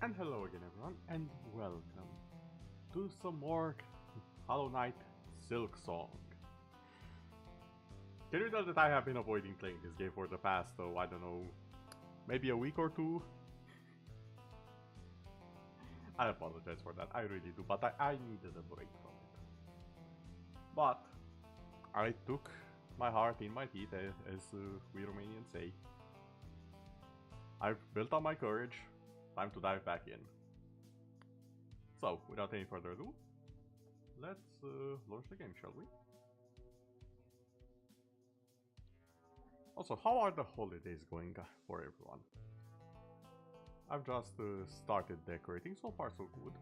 And hello again everyone, and welcome to some more Hollow Knight Silksong. Can you tell that I have been avoiding playing this game for the past, I don't know, maybe a week or two? I apologize for that, I really do, but I needed a break from it. But I took my heart in my teeth, as we Romanians say. I've built up my courage. Time to dive back in. So, without any further ado, let's launch the game, shall we? Also, how are the holidays going for everyone? I've just started decorating, so far so good.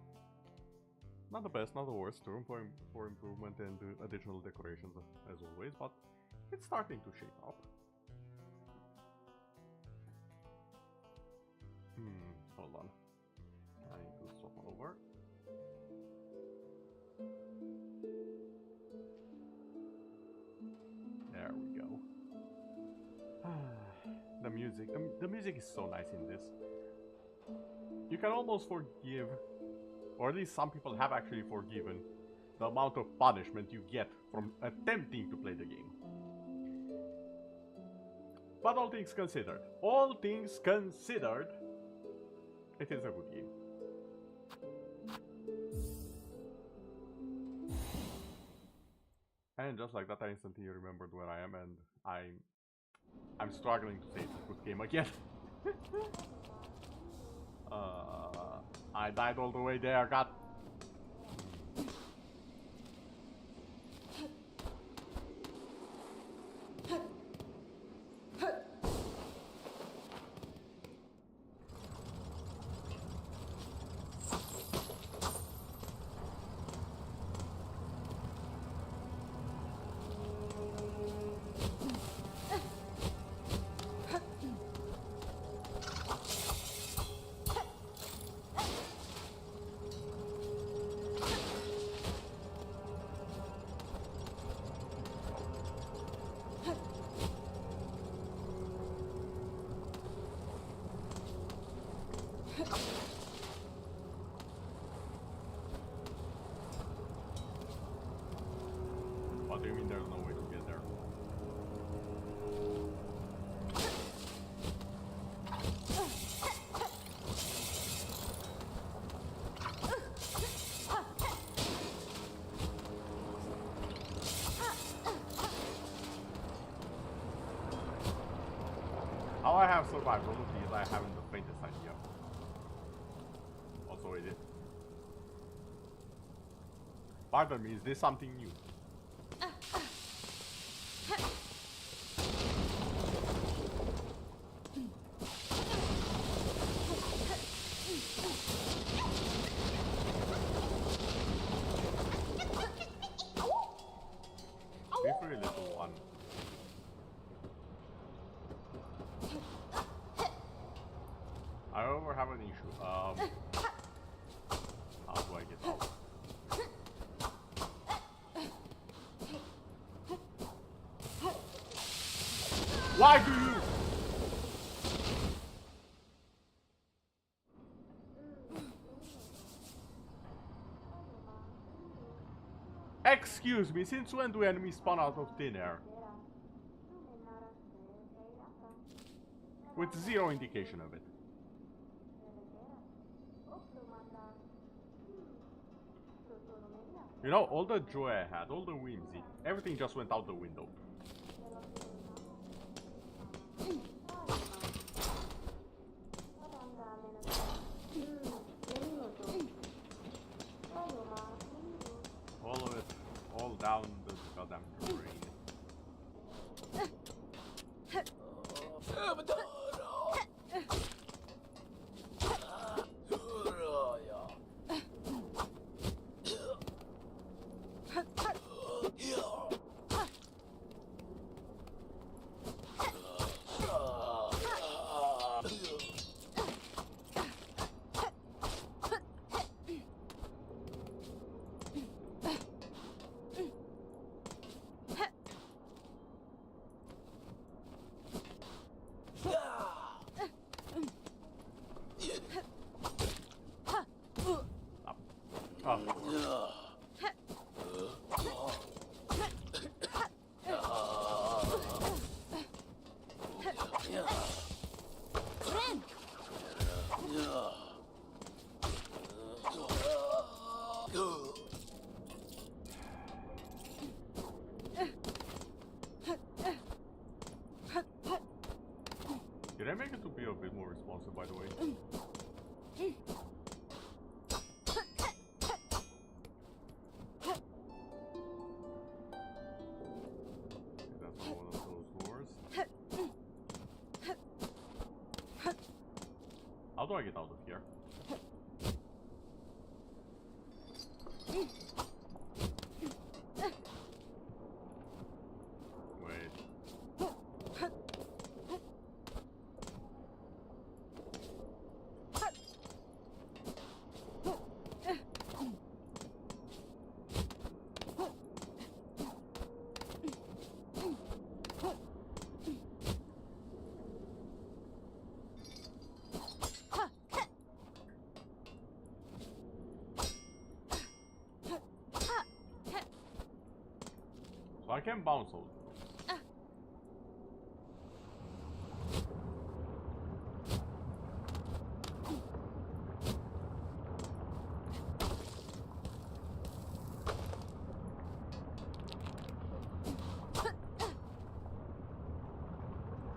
Not the best, not the worst, room for improvement and additional decorations as always, but it's starting to shape up. Hold on. I need to swap over. There we go. The music. The music is so nice in this. You can almost forgive, or at least some people have actually forgiven, the amount of punishment you get from attempting to play the game. But all things considered, it is a good game. And just like that, I instantly remembered where I am, and I'm struggling to say it's a good game again. I died all the way there, God. What do you mean there's no way to get there? How I have survived all of these, I haven't the faintest idea. Also, is it? Pardon me, is this something new? Be free, little one. I however have an issue. How do I get out? Why do you? Excuse me, since when do enemies spawn out of thin air? With zero indication of it. You know, all the joy I had, all the whimsy, everything just went out the window. All of it, all down the goddamn drain. bouncer, by the way. That's one of those doors. How do I get out of here? Wait. So I can bounce all those.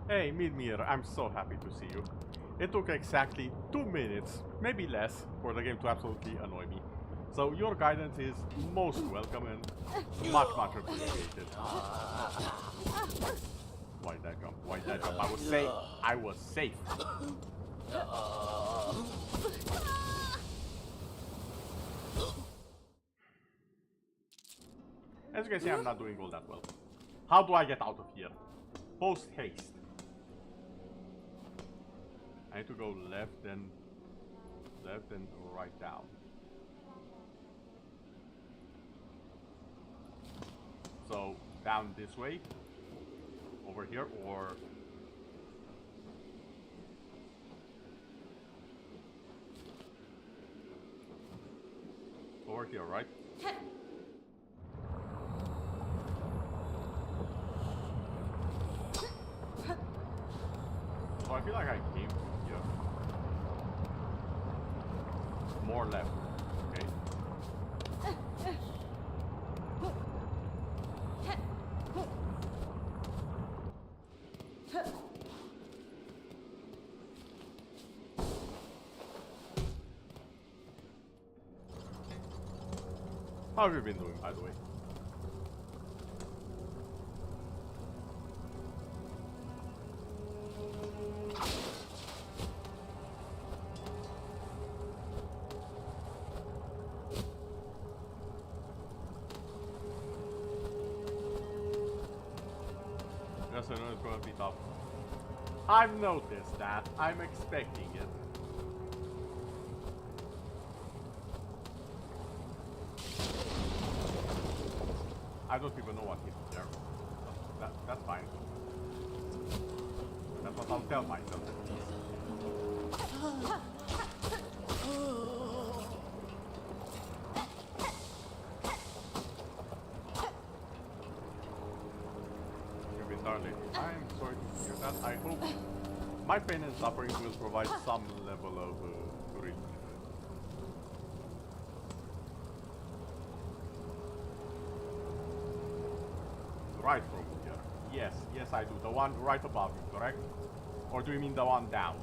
Hey, Midmere, I'm so happy to see you. It took exactly 2 minutes, maybe less, for the game to absolutely annoy me. So your guidance is most welcome and much appreciated. Why did I jump? Why did I jump? I was safe. I was safe. As you can see, I'm not doing all that well. How do I get out of here? Post haste. I need to go left and right down. So down this way, over here, or over here, right? So I feel like I came from here. More left. Okay. How have you been doing, by the way? Yes, I know it's gonna be tough. I've noticed that. I'm expecting it. I don't even know what hit there. That's fine. That's what I'll tell myself. Darling, I'm sorry to hear that. I hope my pain and suffering will provide some level of relief. Right from here. Yes I do. The one right above you, correct? Or do you mean the one down?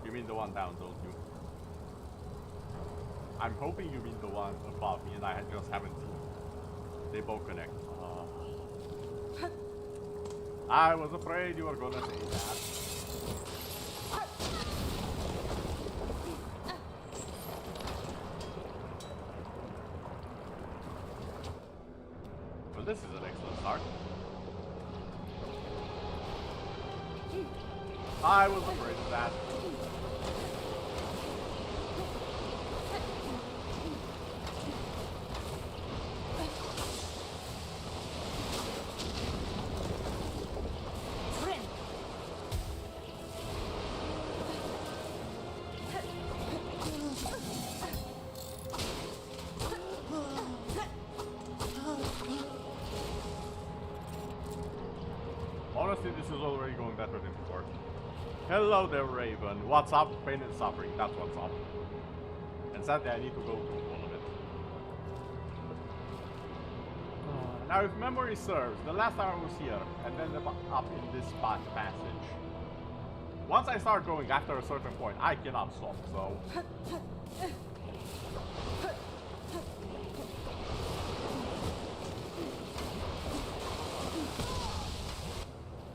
You mean the one down, don't you? I'm hoping you mean the one above me and I just haven't seen. They both connect. I was afraid you were gonna say that. Well, this is an excellent start. I was afraid of that. Honestly, this is already going better than before. Hello there, Raven. What's up? Pain and suffering. That's what's up. And sadly, I need to go through all of it. Now, if memory serves, the last time I was here, and then up in this passage, once I start going after a certain point, I cannot stop, so...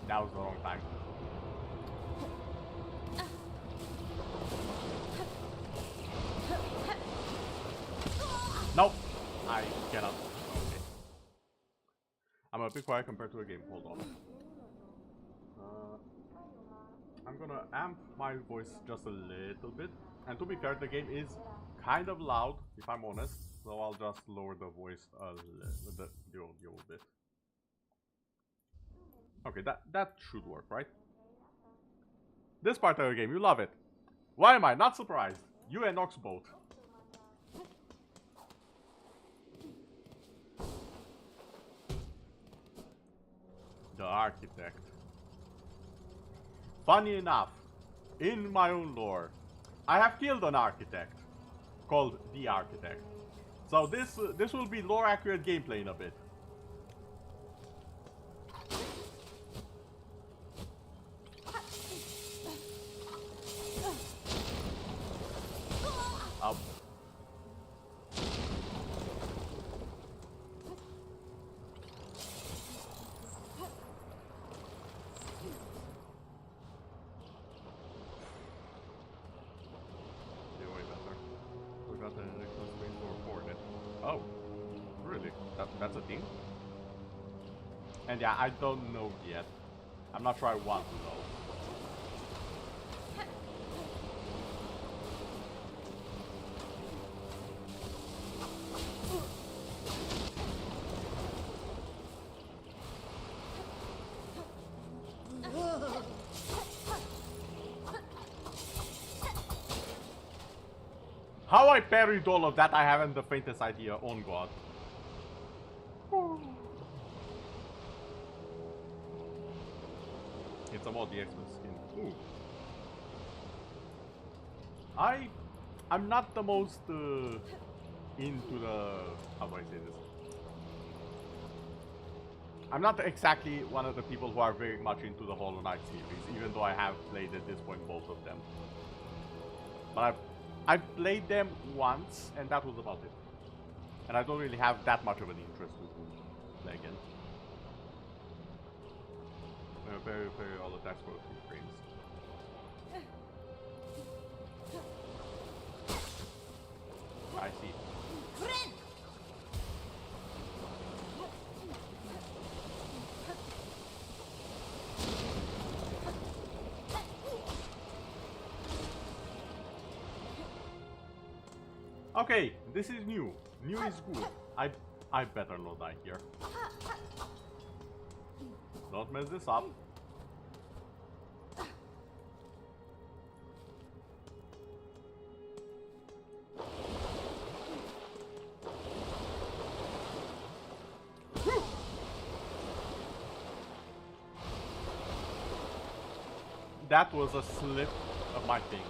That was the wrong time. Nope! I cannot. Okay. I'm a bit quiet compared to a game. Hold on. I'm gonna amp my voice just a little bit. And to be fair, the game is kind of loud, if I'm honest. So I'll just lower the voice a little, the audio a bit. Okay, that should work, right? This part of the game, you love it. Why am I not surprised? You and Nox both. The architect. Funny enough, in my own lore, I have killed an architect called the Architect. So this will be lore accurate gameplay in a bit. Up. Oh, really? That's a thing? And yeah, I don't know yet. I'm not sure I want to know. How I parried all of that, I haven't the faintest idea, on God. It's about the X-Men skin. Ooh. I'm not the most into the... how do I say this? I'm not exactly one of the people who are very much into the Hollow Knight series, even though I have played at this point both of them. But I've played them once, and that was about it. And I don't really have that much of an interest to play again. Very all attacks for a few frames. I see. Okay, this is new. New is good. I better not die here. Don't mess this up. That was a slip of my fingers.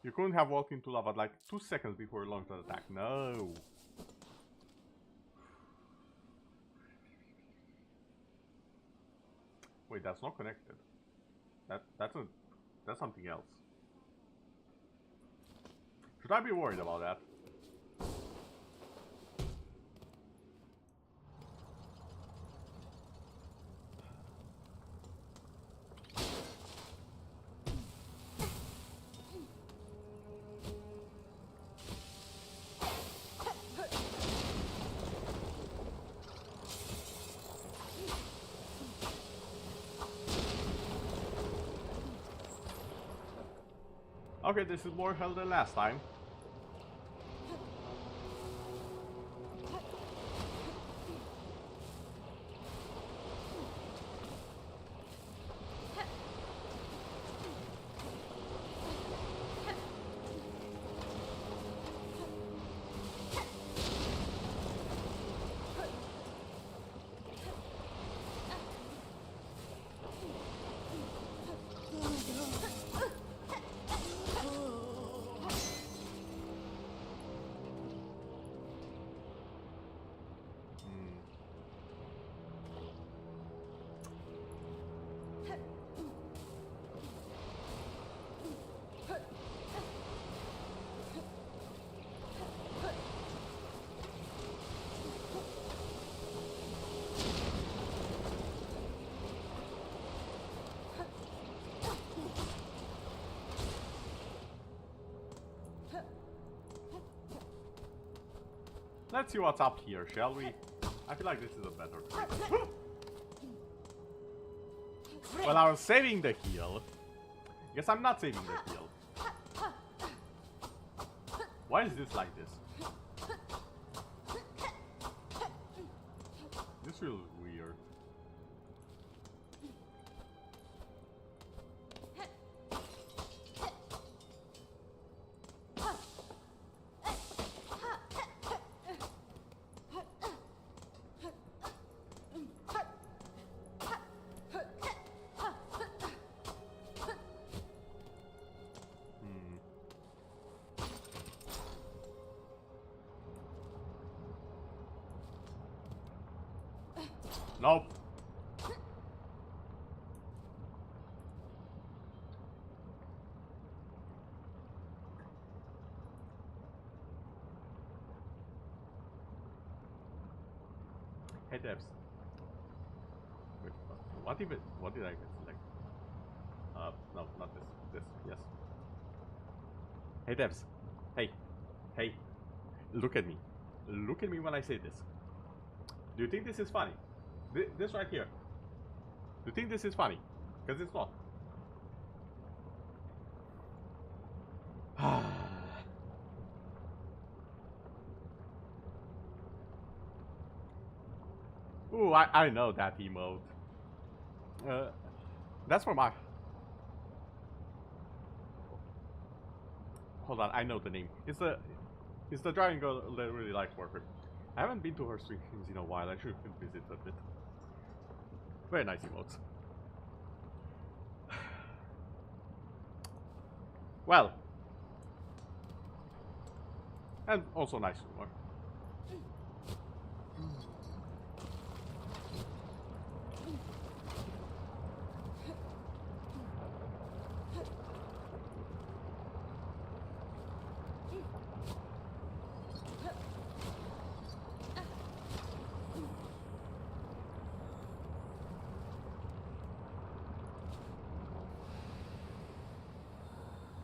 You couldn't have walked into lava like 2 seconds before you launched an attack. No. Wait, that's not connected. That's something else. Should I be worried about that? Okay, this is more hell than last time. Let's see what's up here, shall we? I feel like this is a better trade. Well, I was saving the heal. Guess I'm not saving the heal. Why is this like this? This feels weird. Nope. Hey devs. Wait, what even? What did I select? No, not this. This, yes. Hey devs. Hey. Hey. Look at me. Look at me when I say this. Do you think this is funny? This right here. Do you think this is funny? Because it's not. Ooh, I know that emote. That's for my... Hold on, I know the name. It's the driving girl that really likes Warframe. I haven't been to her streams in a while. I should visit a bit. Very nice emotes. Well. And also nice humor.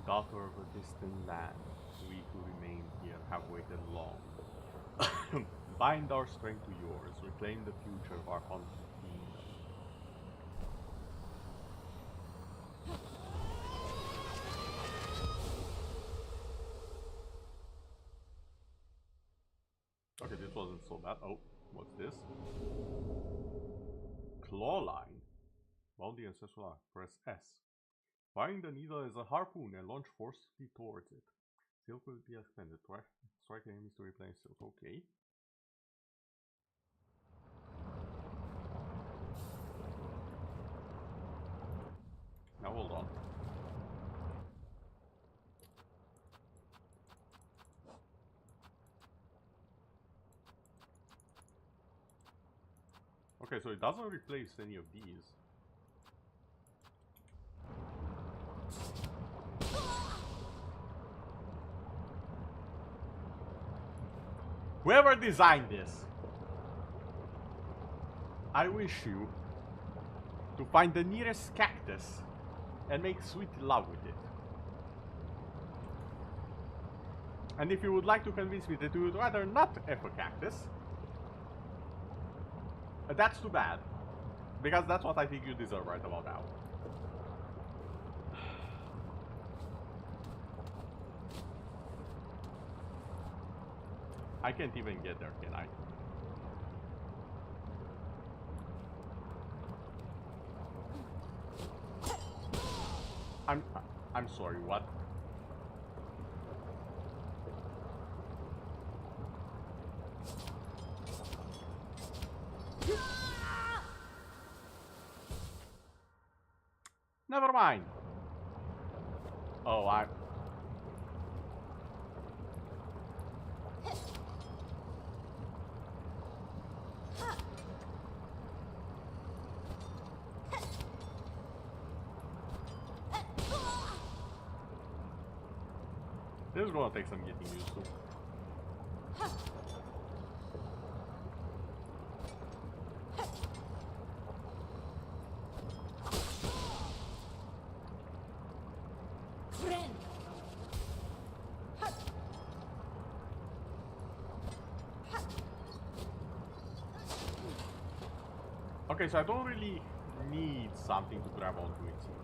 Daughter of a distant land, we who remain here have waited long. Bind our strength to yours, reclaim the future of our haunted kingdom. Okay, this wasn't so bad. Oh, what's this? Claw line. Bound the ancestral arc. Press S. Firing the needle as a harpoon and launch forcefully towards it. Silk will be expended. Strike enemies to replenish silk. Okay. Now hold on. Okay, so it doesn't replace any of these. Whoever designed this, I wish you to find the nearest cactus and make sweet love with it. And if you would like to convince me that you would rather not F a cactus, that's too bad. Because that's what I think you deserve right about now. I can't even get there, can I? I'm sorry, what? Never mind. Oh, this is gonna take some getting used to. Okay, so I don't really need something to grab onto, it seems.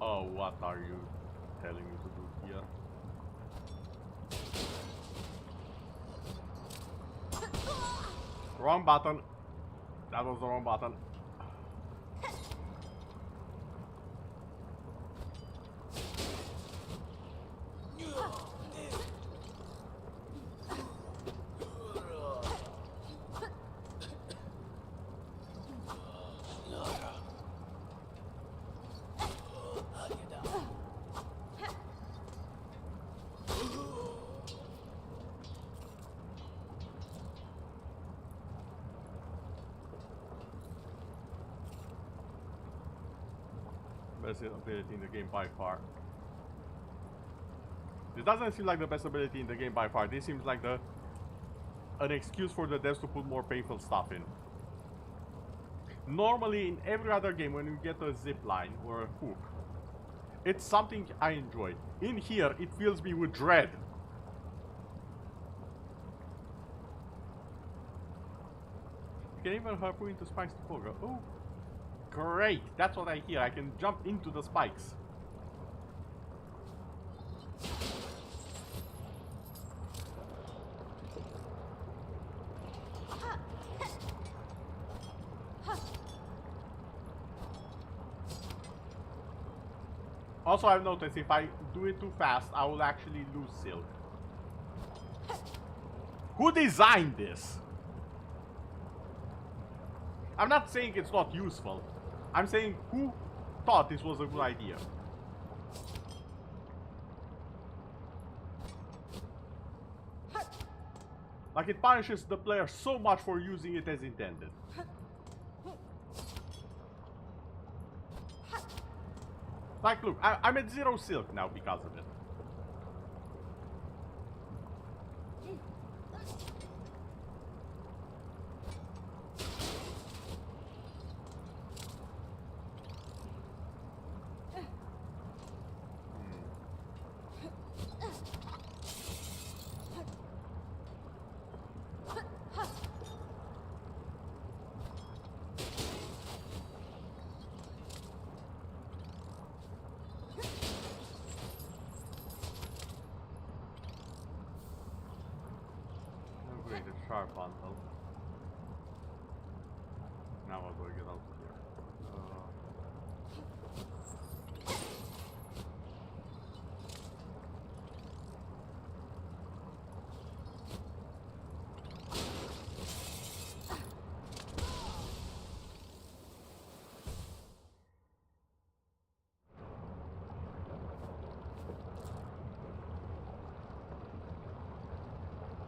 Oh, what are you telling me to do here? Wrong button. That was the wrong button. Best ability in the game by far. This doesn't seem like the best ability in the game by far. This seems like an excuse for the devs to put more painful stuff in. Normally, in every other game, when you get a zip line or a hook, it's something I enjoy. In here, it fills me with dread. You can even harpoon into spikes to Pogo. Oh, great! That's what I hear. I can jump into the spikes. Also, I've noticed if I do it too fast, I will actually lose silk. Who designed this? I'm not saying it's not useful. I'm saying who thought this was a good idea? Like, it punishes the player so much for using it as intended. Like, look, I'm at 0 silk now because of it. Sharp bundle. Now I'll go get out of here.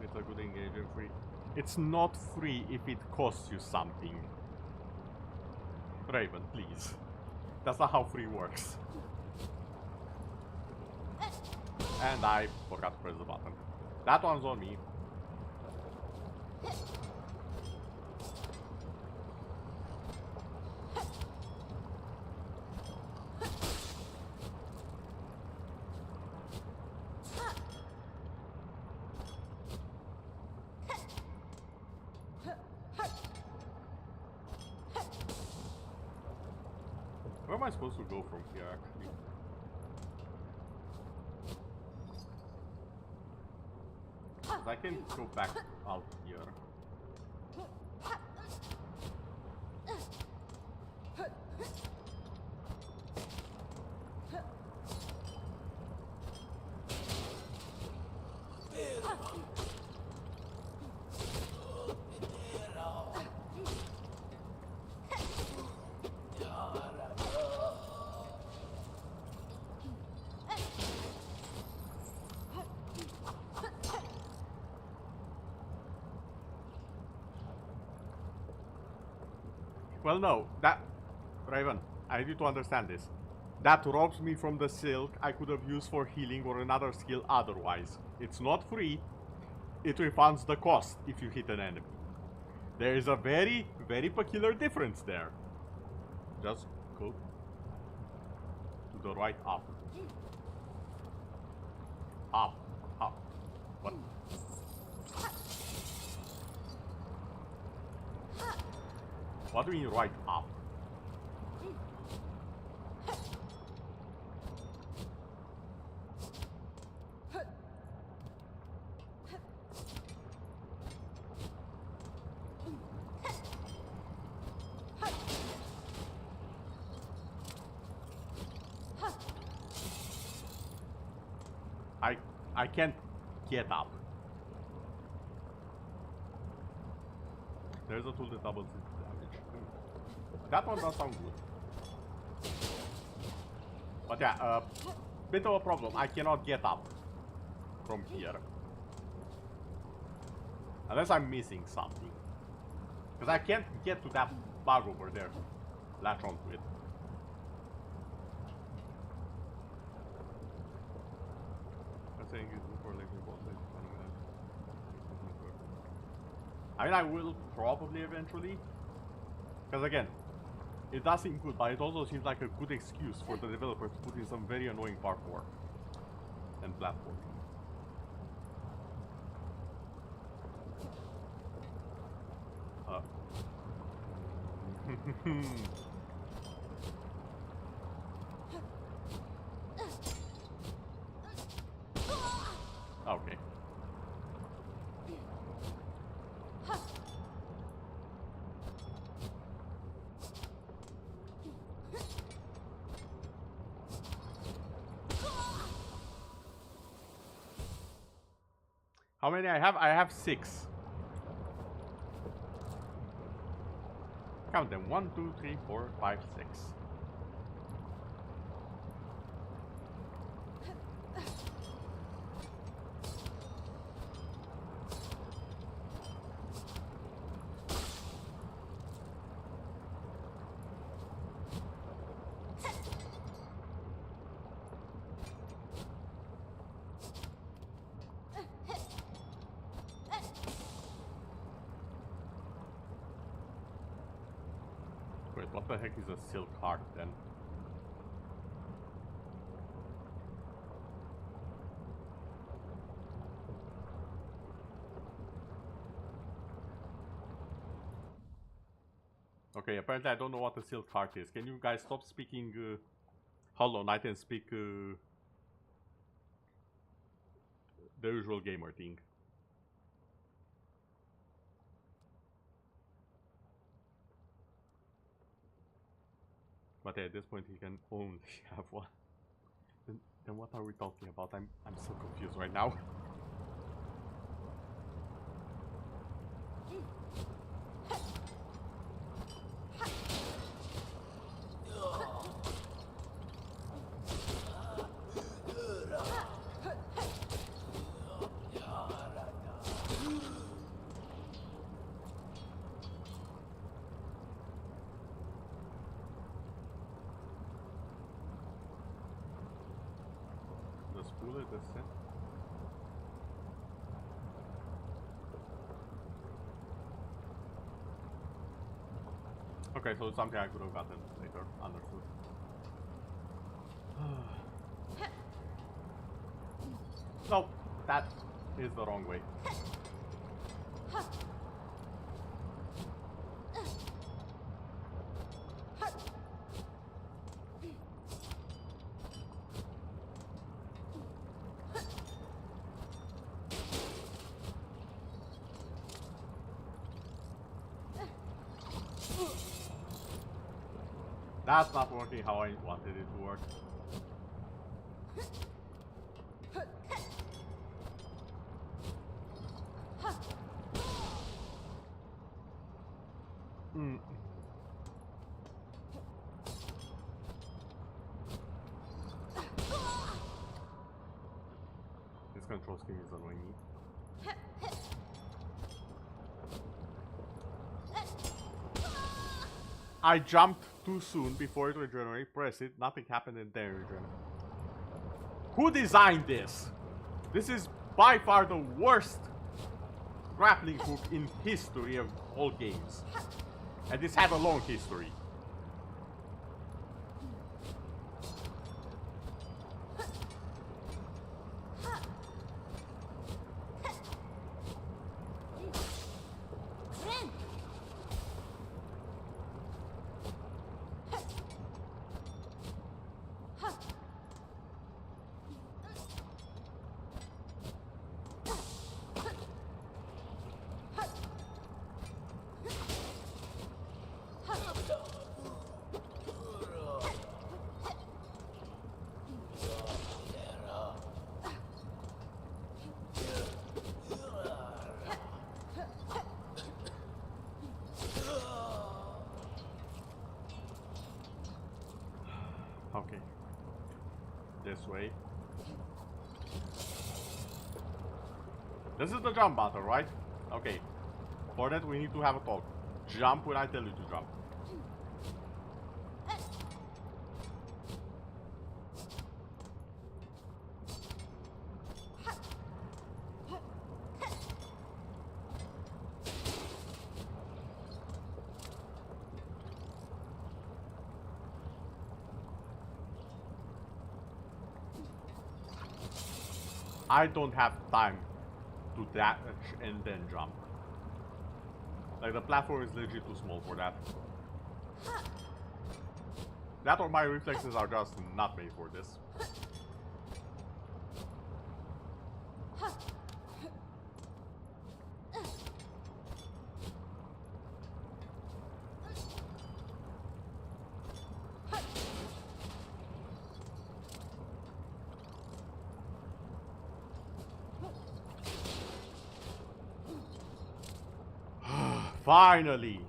It's a good engagement free. It's not free if it costs you something. Raven, please. That's not how free works. And I forgot to press the button. That one's on me. Where am I supposed to go from here, actually? I can go back out here. Well, no, that... Raven, I need to understand this. That robs me from the silk I could have used for healing or another skill otherwise. It's not free. it refunds the cost if you hit an enemy. There is a very, very peculiar difference there. Just go to the right up. Up. Up. What? What do you mean right up? I can't get up. There's a tool that doubles its damage. That one does sound good. But yeah, bit of a problem. I cannot get up from here. Unless I'm missing something. Because I can't get to that bug over there. Latch onto it. Saying is before later boss I mean, I will probably eventually, because again, it does seem good, but it also seems like a good excuse for the developer to put in some very annoying parkour and platforming. Okay. How many I have? I have 6. Count them. 1, 2, 3, 4, 5, 6. Wait, what the heck is a silk heart then? Okay, apparently I don't know what a silk heart is. Can you guys stop speaking Hollow Knight and speak the usual gamer thing? But at this point he can only have one. Then what are we talking about? I'm so confused right now. Okay, so it's something I could have gotten later. Understood. No, that is the wrong way. That's not working how I wanted it to work. This control scheme is annoying me. I jumped too soon before it regenerated. Press it. Nothing happened and then regenerated. Who designed this? This is by far the worst grappling hook in history of all games. And this has a long history. Okay. This way. This is the jump button, right? Okay. For that we need to have a talk. Jump when I tell you to jump. I don't have time to dash and then jump. Like, the platform is legit too small for that. That or my reflexes are just not made for this. Finally!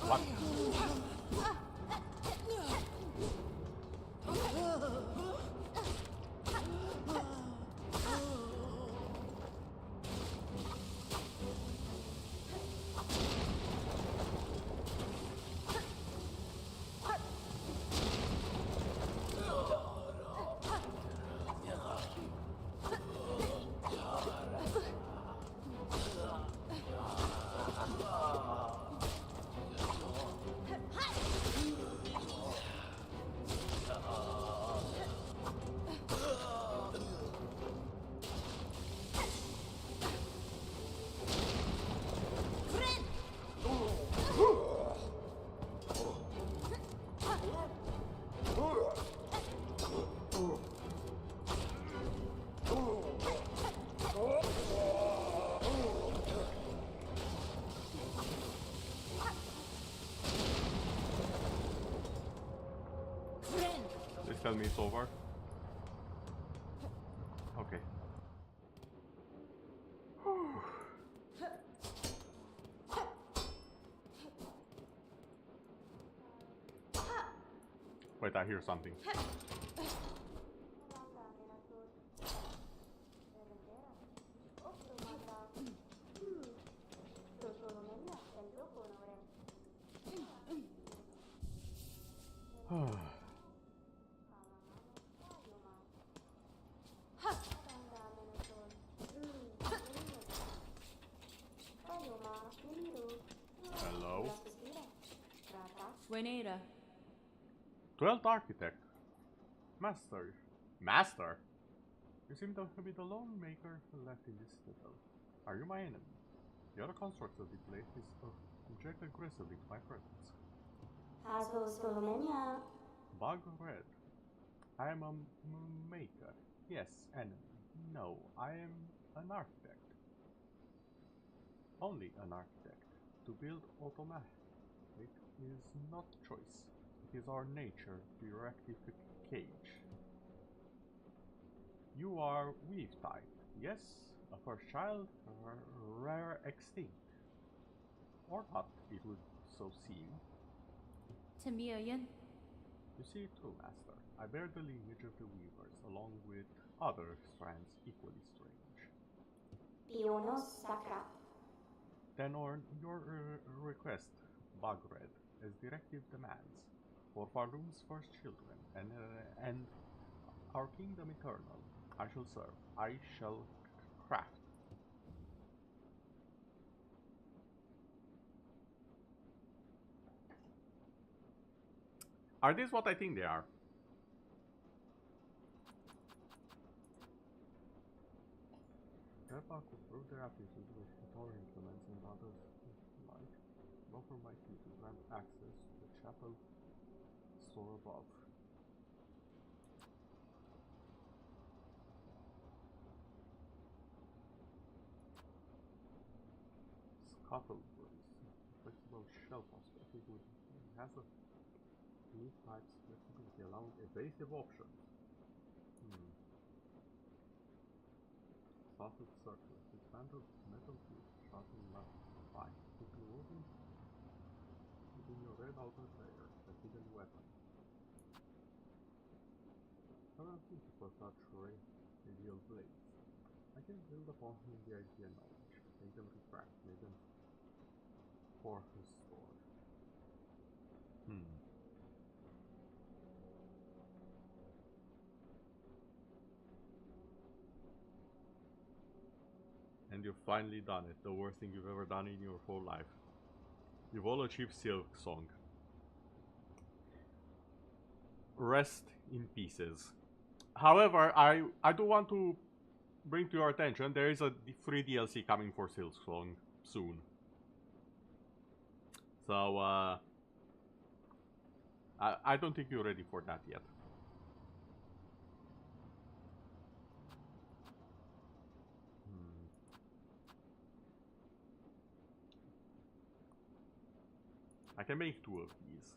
What? Please tell me it's over. Okay. Wait, I hear something. Hello? Buenera. 12th Architect. Master. Master? You seem to be the lone maker left in this citadel. Are you my enemy? The other constructs of the place object aggressively to my presence. Bug Red. I am a maker. Yes, enemy. No, I am an architect. Only an architect. To build automatic is not choice. It is our nature to rectify cage. You are weave type. Yes, a first child, rare extinct. Or not, it would so seem. Tamilian. You see it too, Master. I bear the lineage of the weavers, along with other strands equally strange. Then on your request, Bagred, as directive demands, for Fardoom's first children and our kingdom eternal, I shall serve. I shall craft. Are these what I think they are? Grandpa could prove their aptitude with guitar implements and others like offer my key to grant access to the chapel store above. Scuttlebutt, flexible shell perspective with has a neat types flexibility allowing evasive options. Sausage circle, dismantled metal tube, sharpened left fine, quickly woven within your red outer layer, a hidden weapon. I don't think it was such real blades. I can build upon him the idea knowledge, make them refract, make them for his sword. And you've finally done it, the worst thing you've ever done in your whole life. You've all achieved silksong. Rest in pieces. However, I do want to bring to your attention, there is a free DLC coming for silksong soon. So, I don't think you're ready for that yet. I can make 2 of these.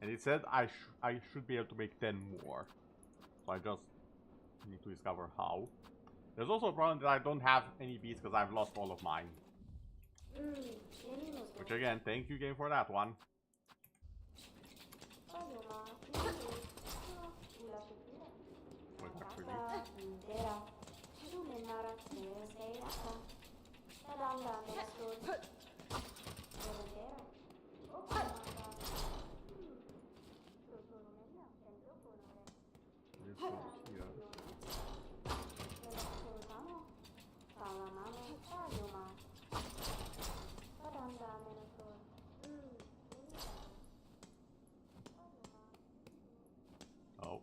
And it said I should be able to make 10 more. So I just need to discover how. There's also a problem that I don't have any bees because I've lost all of mine. Which again, thank you game for that one. Wait, actually. This goes here. Oh.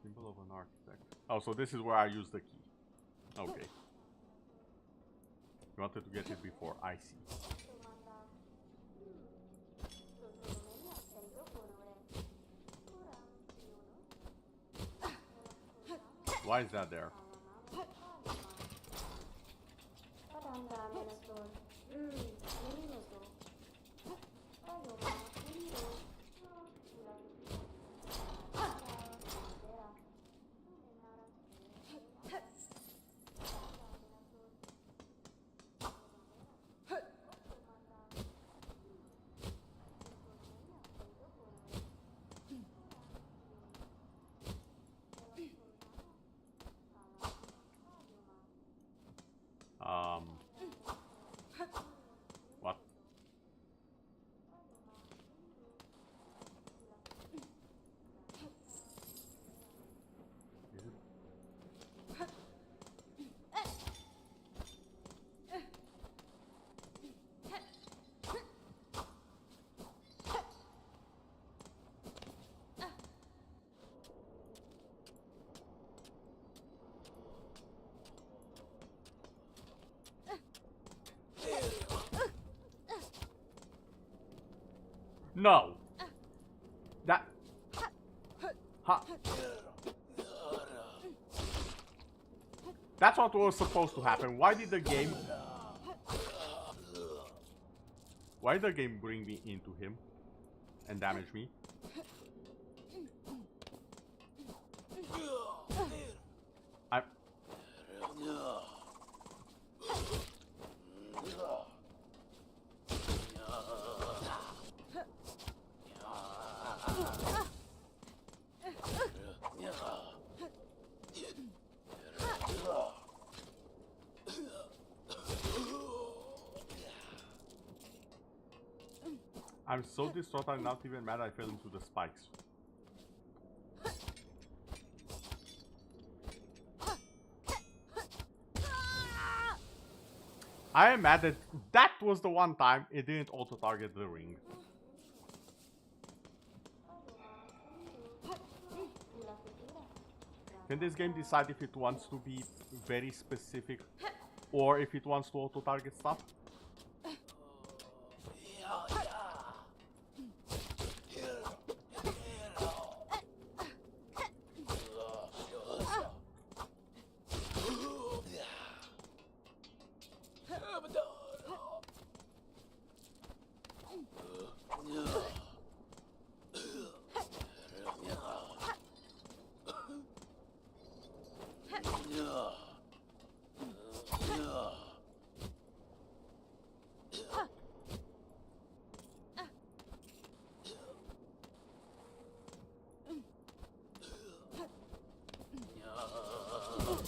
Symbol of an architect. Oh, so this is where I use the key. Okay. You wanted to get it before, I see. Why is that there? What? Is it? No. That. Ha. That's what was supposed to happen. Why did the game... Why did the game bring me into him and damage me? I'm... I'm so distraught I'm not even mad I fell into the spikes. I am mad that that was the one time it didn't auto-target the ring. Can this game decide if it wants to be very specific or if it wants to auto-target stuff?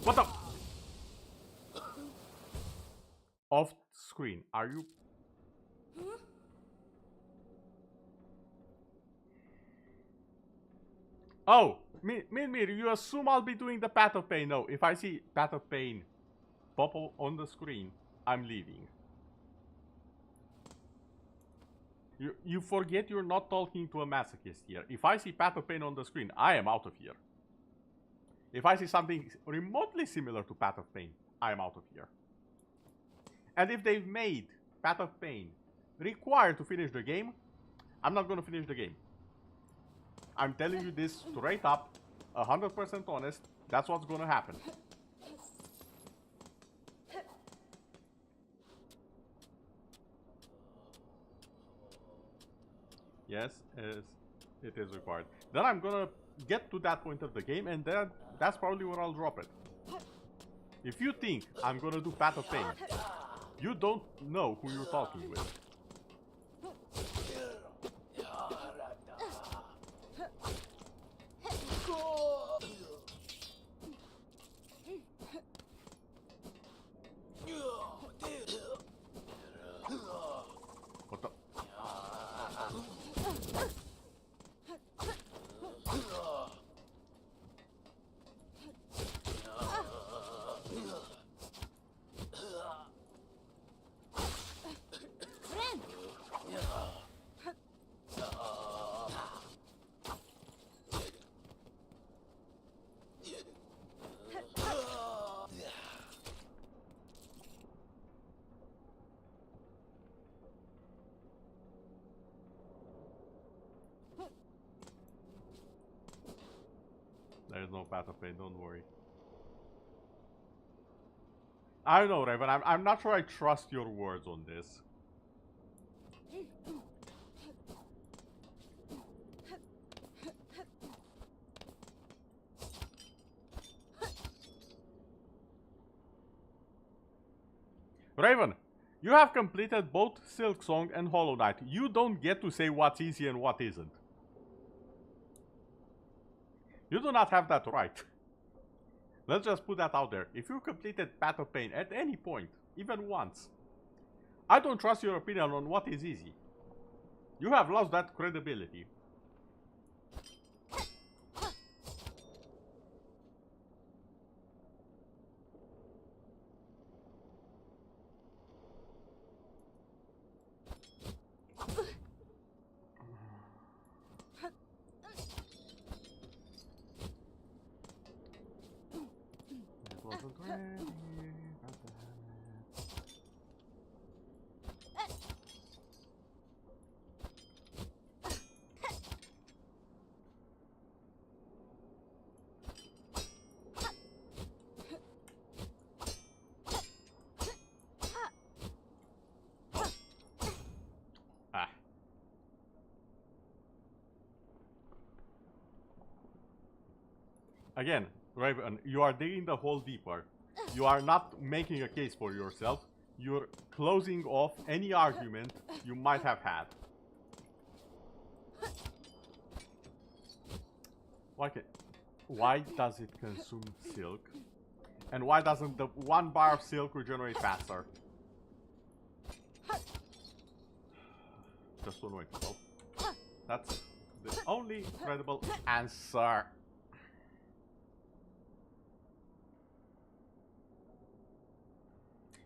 What the? Off screen, are you? Oh, Mir, you assume I'll be doing the Path of Pain. No, if I see Path of Pain pop on the screen, I'm leaving. You forget you're not talking to a masochist here. If I see Path of Pain on the screen, I am out of here. If I see something remotely similar to Path of Pain, I am out of here. And if they've made Path of Pain required to finish the game, I'm not going to finish the game. I'm telling you this straight up, 100% honest, that's what's going to happen. Yes, it is required. Then I'm going to get to that point of the game, and then that's probably where I'll drop it. If you think I'm going to do Path of Pain, you don't know who you're talking with. What the? There's no Path of Pain, don't worry. I don't know, Raven, I'm not sure I trust your words on this. Raven, you have completed both Silksong and Hollow Knight. You don't get to say what's easy and what isn't. You do not have that right. Let's just put that out there. If you completed Path of Pain at any point, even once, I don't trust your opinion on what is easy. You have lost that credibility. Again, Raven, you are digging the hole deeper. You are not making a case for yourself. You're closing off any argument you might have had. Why does it consume silk? And why doesn't the 1 bar of silk regenerate faster? just too annoying. Well, that's the only credible answer.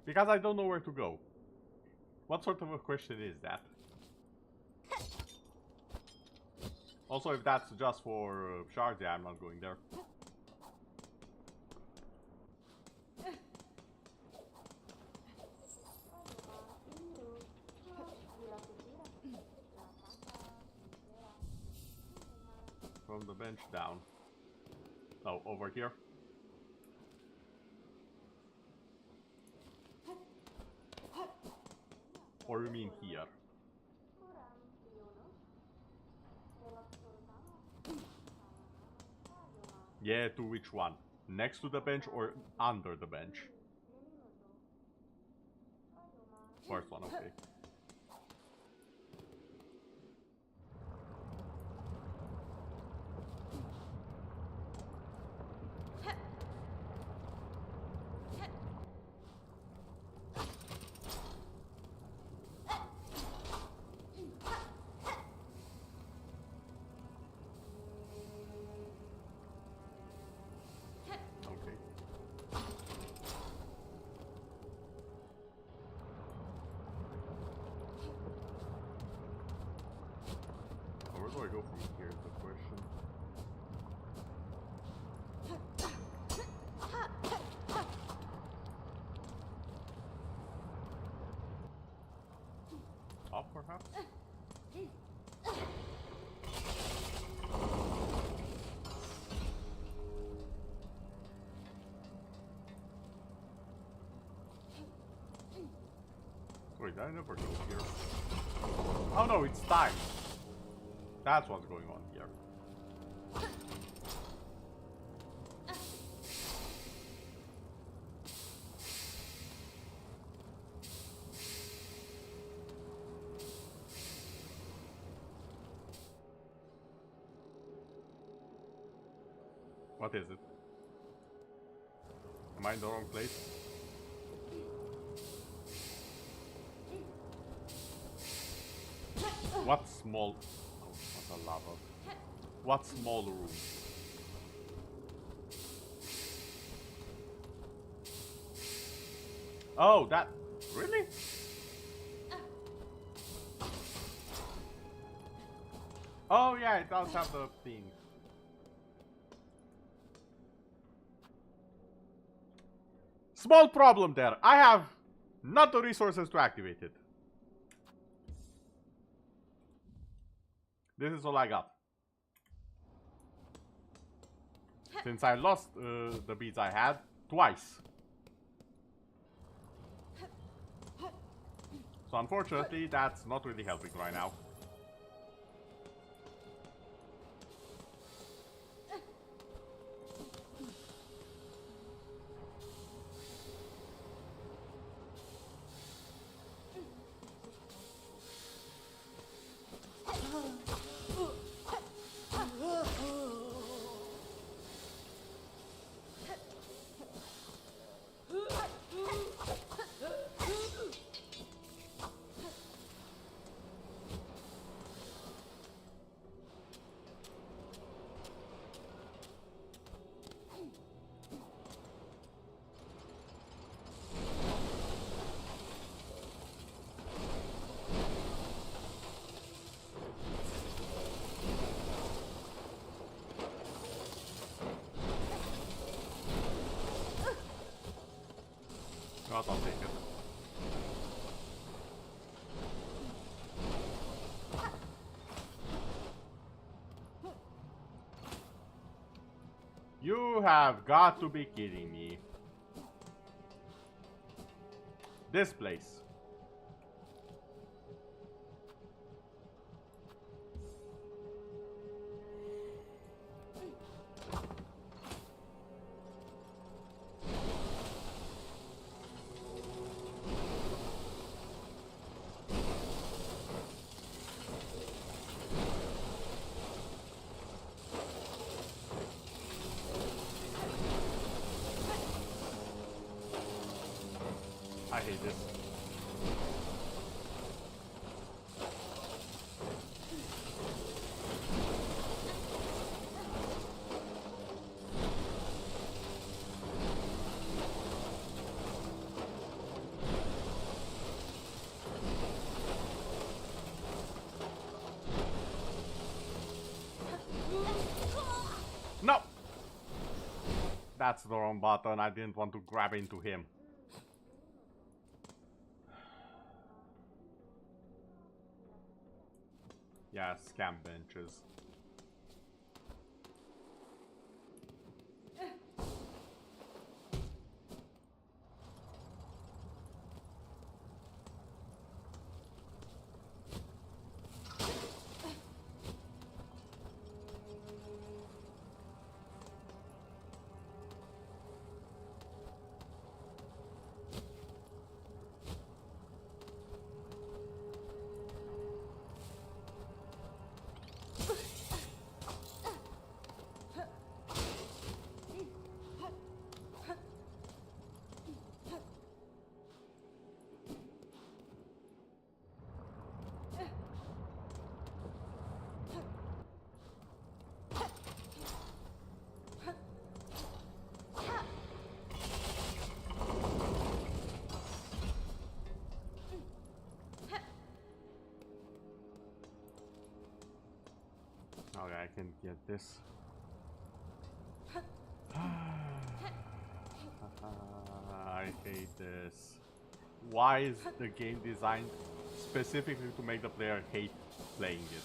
Because I don't know where to go. What sort of a question is that? Also, if that's just for shards, yeah, I'm not going there. From the bench down. Oh, over here. Or you mean here? Yeah, to which one? Next to the bench or under the bench? First one, okay. Where do I go from here is the question. Up, perhaps? Wait, I never go here. Oh no, it's time! That's what's going on here. What is it? Am I in the wrong place? What small... Oh, what a lava. What small room? Oh, that... Really? Oh yeah, it does have the thing. Small problem there. I have not the resources to activate it. This is all I got. Since I lost the beads I had twice. So unfortunately, that's not really helping right now. God, I'll take it. You have got to be kidding me. This place. I hate this. No! That's the wrong button. I didn't want to grab into him. Yeah, scam benches. Okay, I can get this. I hate this. Why is the game designed specifically to make the player hate playing it?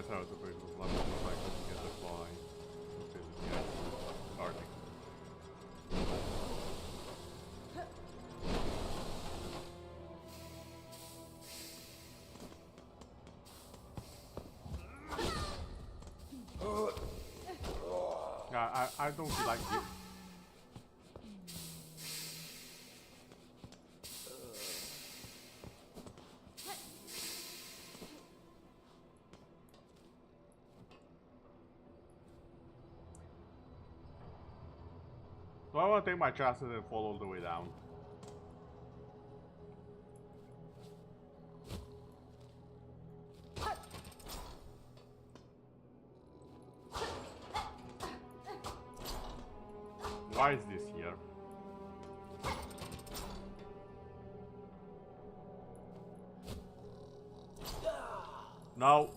How the bridge was left on the right to get the fly. Okay, yeah, starting. Yeah, I don't like it. So I want to take my chances and fall all the way down. Why is this here? No.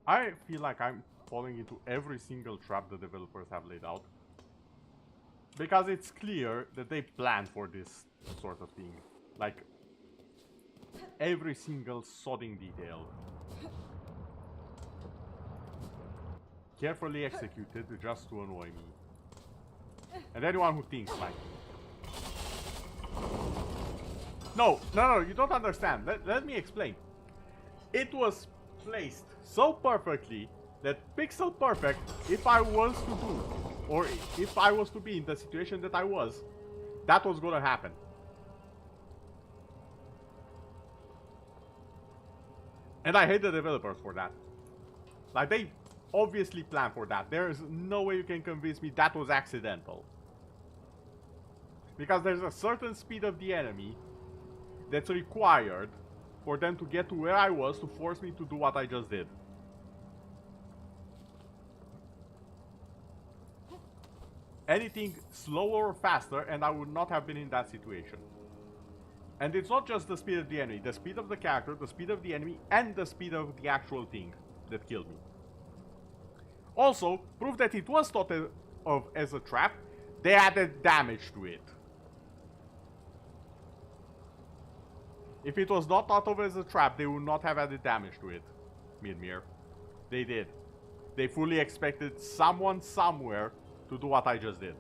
I feel like I'm falling into every single trap the developers have laid out. Because it's clear that they planned for this sort of thing. Like, every single sodding detail. Carefully executed just to annoy me. And anyone who thinks like me. No, you don't understand. Let me explain. It was placed so perfectly that pixel perfect, if I was to do, or if I was to be in the situation that I was, that was gonna happen. And I hate the developers for that. Like, they obviously planned for that. There's no way you can convince me that was accidental. Because there's a certain speed of the enemy that's required for them to get to where I was to force me to do what I just did. Anything slower or faster and I would not have been in that situation. And it's not just the speed of the enemy, the speed of the character, the speed of the enemy, and the speed of the actual thing that killed me. Also, proof that it was thought of as a trap, they added damage to it. If it was not thought of as a trap, they would not have added damage to it, Midmir. They did. They fully expected someone somewhere to do what I just did.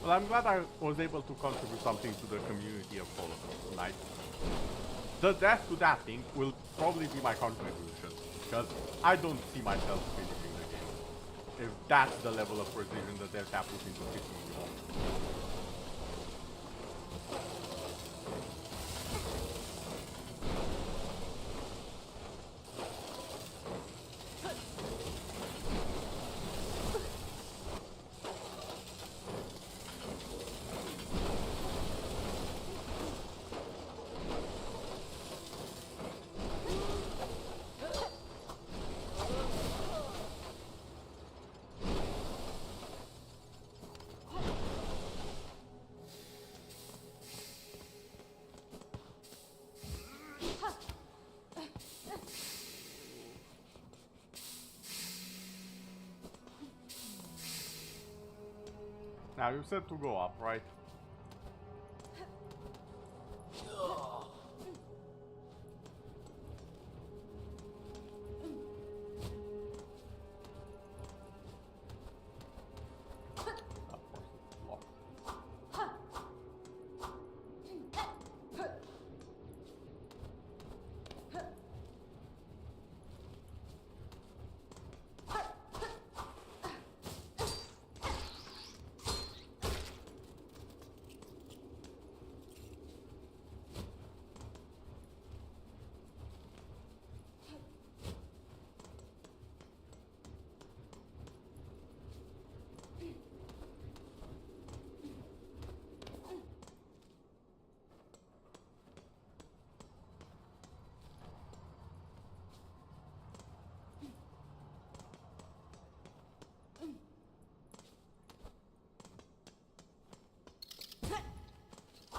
Well, I'm glad I was able to contribute something to the community of Holocaust tonight. The death to that thing will probably be my contribution, because I don't see myself finishing the game. If that's the level of precision that they're put into 50 million. Now you said to go up, right?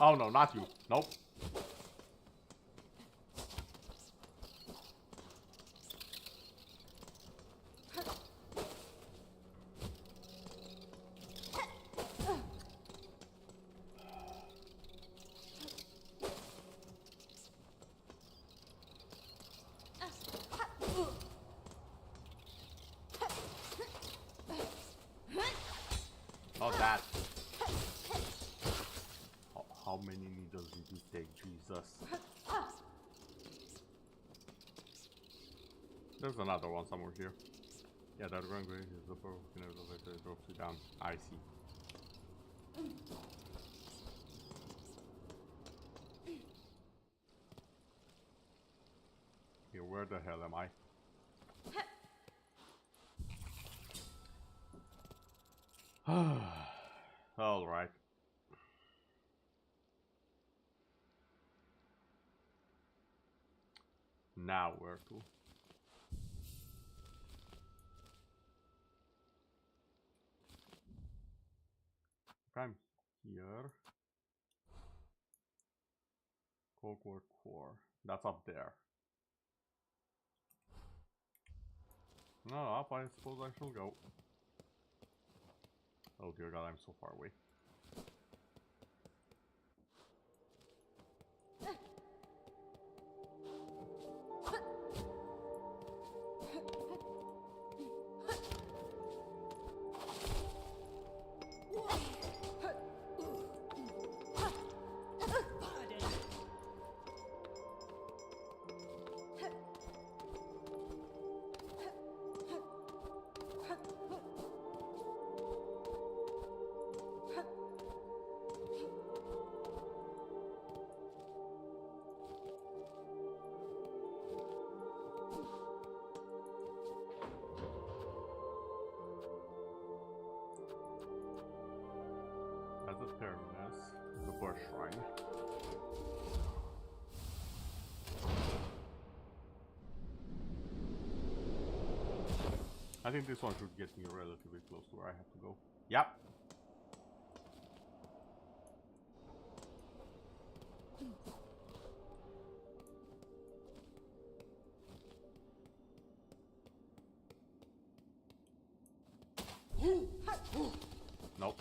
Oh no, not you. Nope. Not that. How many needles did you take, Jesus? There's another one somewhere here. Yeah, that grand grade is the power that drops you down. I see. Here, where the hell am I? All right. Now where to? I'm here. Coldward Core. That's up there. No, up I suppose I shall go. Oh dear god, I'm so far away. As a terminus, the bush shrine. I think this one should get me relatively close to where I have to go. Yep. Nope.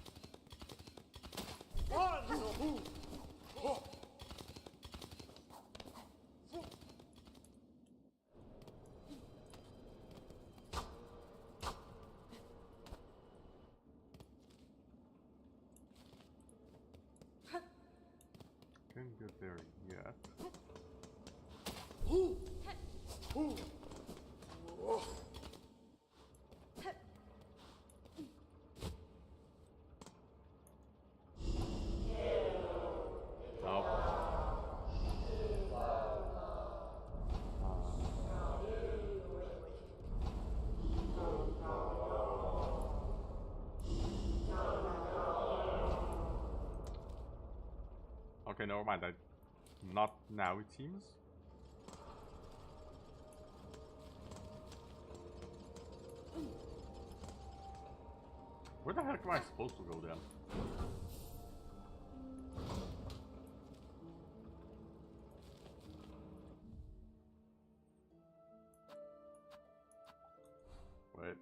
Can't get there yet. Okay, never mind. Not now, it seems. Where the heck am I supposed to go then? Wait.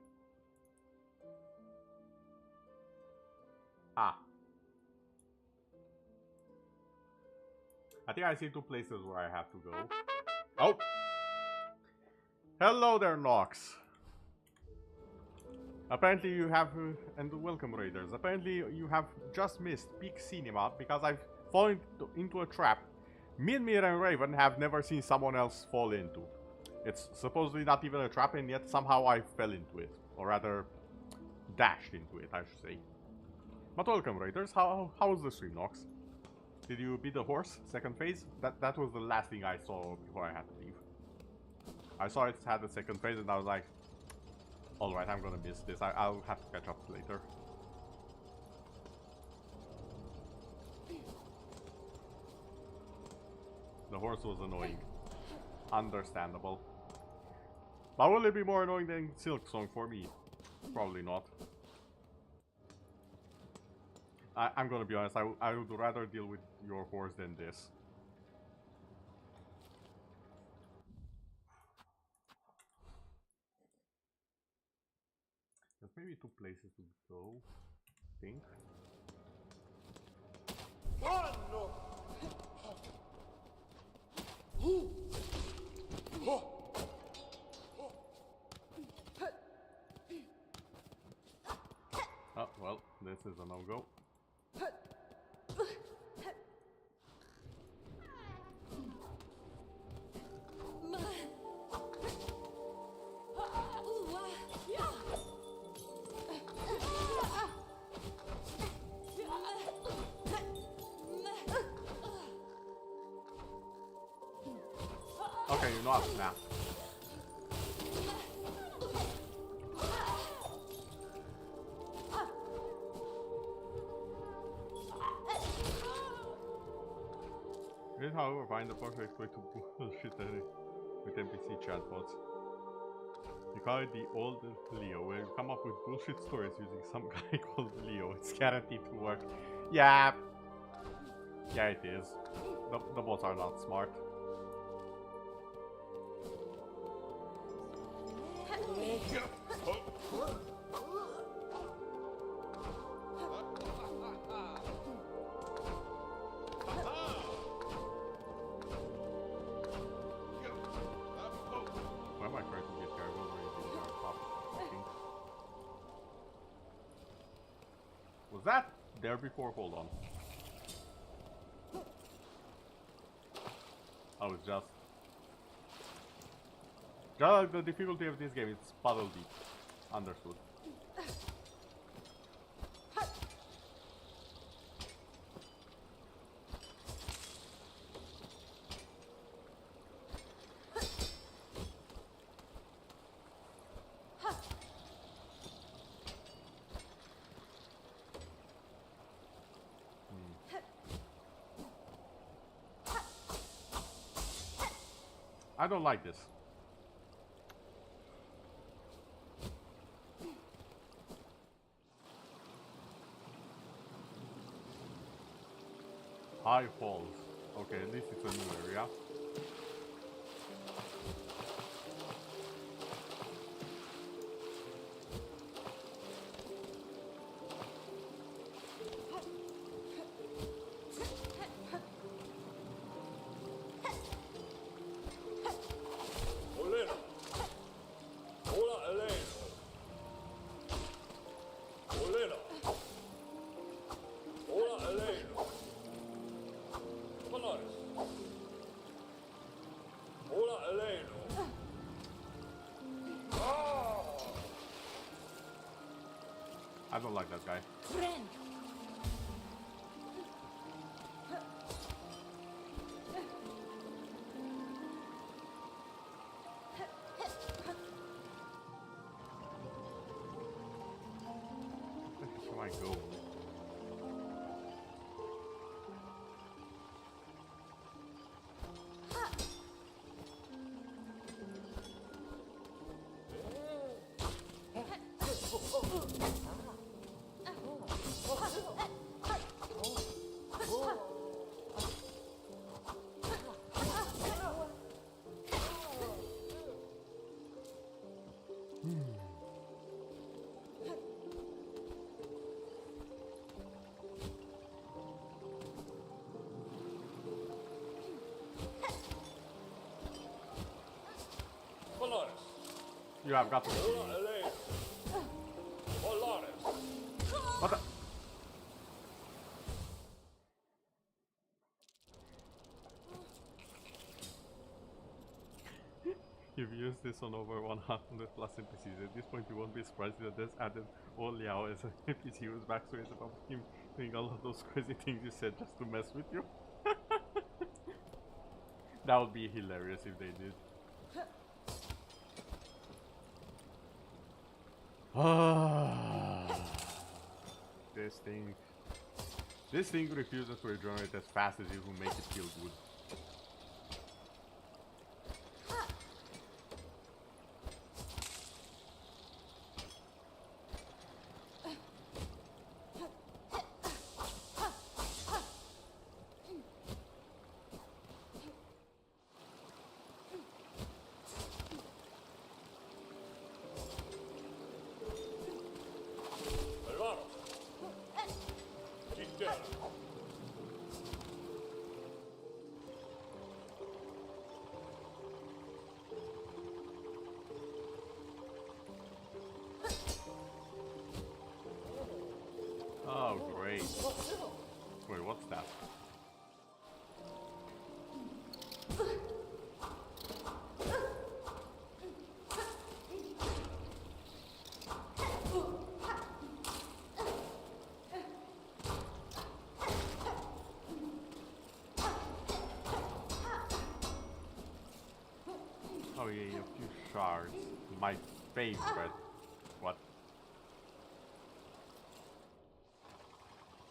Ah. I think I see two places where I have to go. Oh! Hello there, Nox. Apparently you have, and welcome raiders, apparently you have just missed peak cinema because I've fallen into a trap Minmir and Raven have never seen someone else fall into. It's supposedly not even a trap, and yet somehow I fell into it. Or rather, dashed into it, I should say. But welcome raiders, how was the stream, Nox? Did you beat the horse? Second phase? That was the last thing I saw before I had to leave. I saw it had the second phase and I was like, alright, I'm gonna miss this. I'll have to catch up later. The horse was annoying. Understandable. But will it be more annoying than Silksong for me? Probably not. I'm gonna be honest, I would rather deal with your horse than this. There's maybe two places to go, I think. Oh, well, this is a no-go. Okay, you're not now. I did, however, find the perfect way to bullshit with NPC chatbots. You call it the old Leo, where you come up with bullshit stories using some guy called Leo. It's guaranteed to work. Yeah. Yeah, it is. The bots are not smart. Was that there before? Hold on. Oh, it's just like the difficulty of this game, it's puddle deep. Understood. I don't like this. High falls. Okay, at least it's a new area. I don't like that guy. Friend. Where should I go? You have got to be. What the? You've used this on over 100 plus NPCs. At this point, you won't be surprised that there's added All Liao as an NPC whose backstory is about him doing all of those crazy things you said just to mess with you. That would be hilarious if they did. This thing refuses to regenerate as fast as you will make it feel good. Oh, great. Wait, what's that? Oh yeah, a few shards. My favorite. What?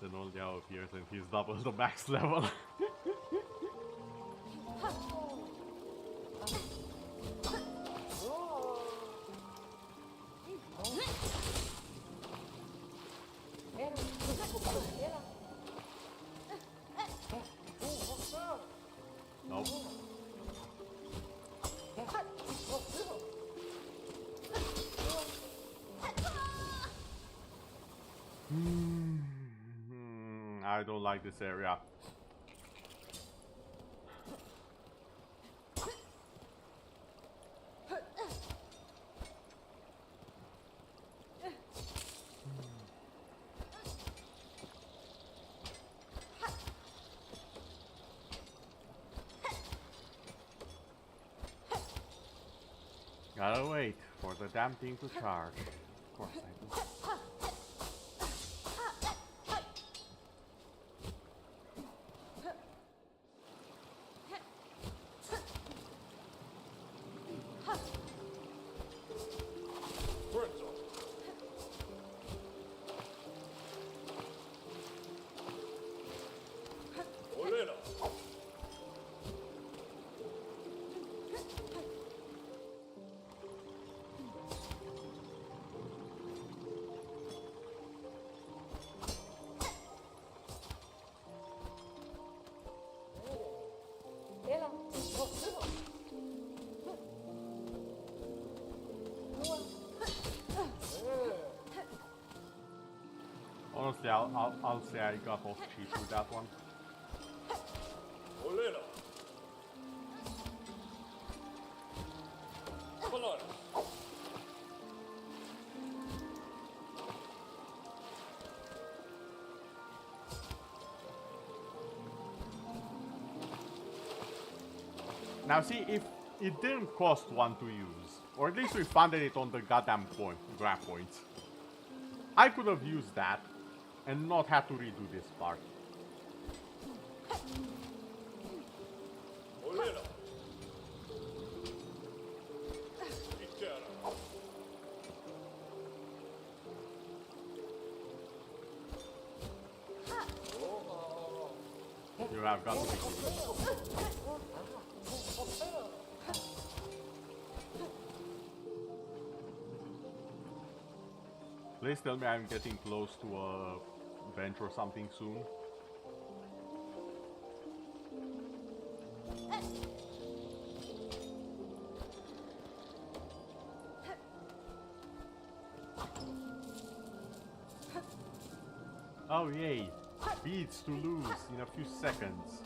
Then Old Yao appears and he's double the max level. Nope. I don't like this area. Gotta wait for the damn thing to charge. Of course I do. Honestly, I'll say I got off cheap with that one. Now see, if it didn't cost one to use, or at least we funded it on the goddamn grab point, I could have used that and not had to redo this part. You have got to be kidding. Please tell me I'm getting close to a bench or something soon. Oh yay! Beads to lose in a few seconds.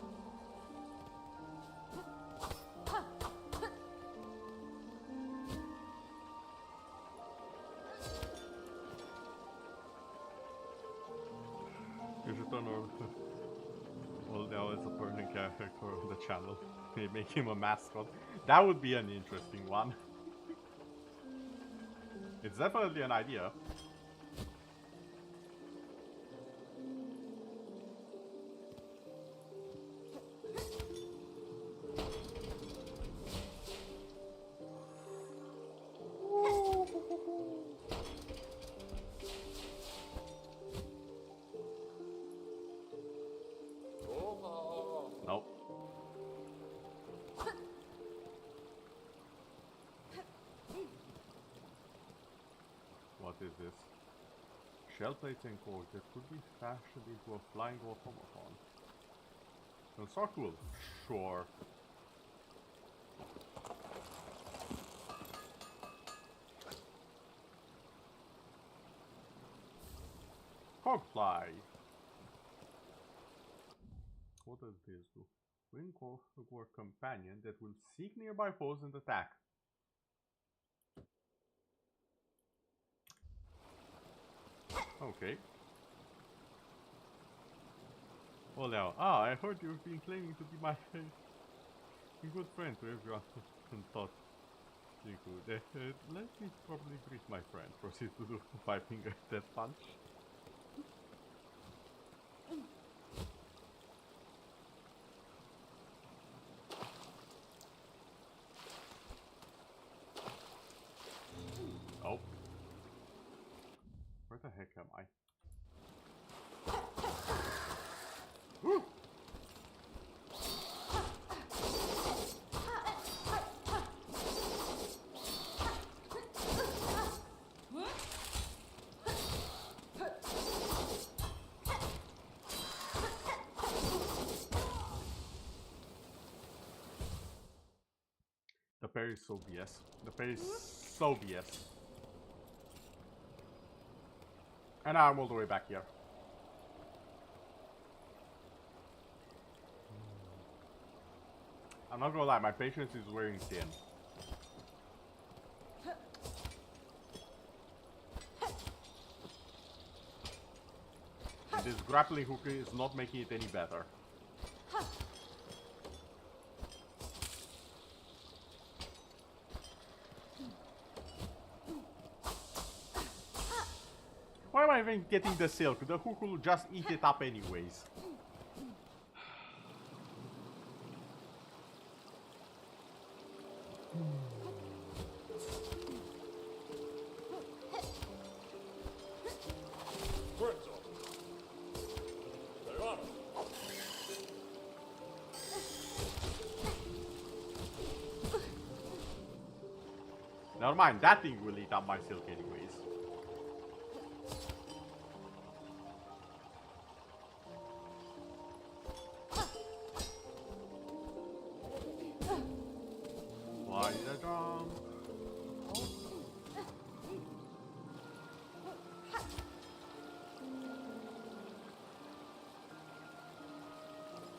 You should turn on. Well, now it's a permanent character on the channel. They make him a mascot. That would be an interesting one. It's definitely an idea. Nope. What is this? Shell plates and coke that could be fashioned into a flying automaton. That's so cool. Sure. Hogfly. What does this do? Bring a companion that will seek nearby foes and attack. Okay. Well now, I heard you've been claiming to be my good friend to everyone and thought you could. Let me probably greet my friend. Proceed to do 5-finger death punch. Oh. Where the heck am I? Woo! The parry is so BS. The parry is so BS. And now I'm all the way back here. I'm not gonna lie, my patience is wearing thin. This grappling hook is not making it any better. am I even getting the silk? The hook will just eat it up anyways. Never mind, that thing will eat up my silk anyways. Why the drum?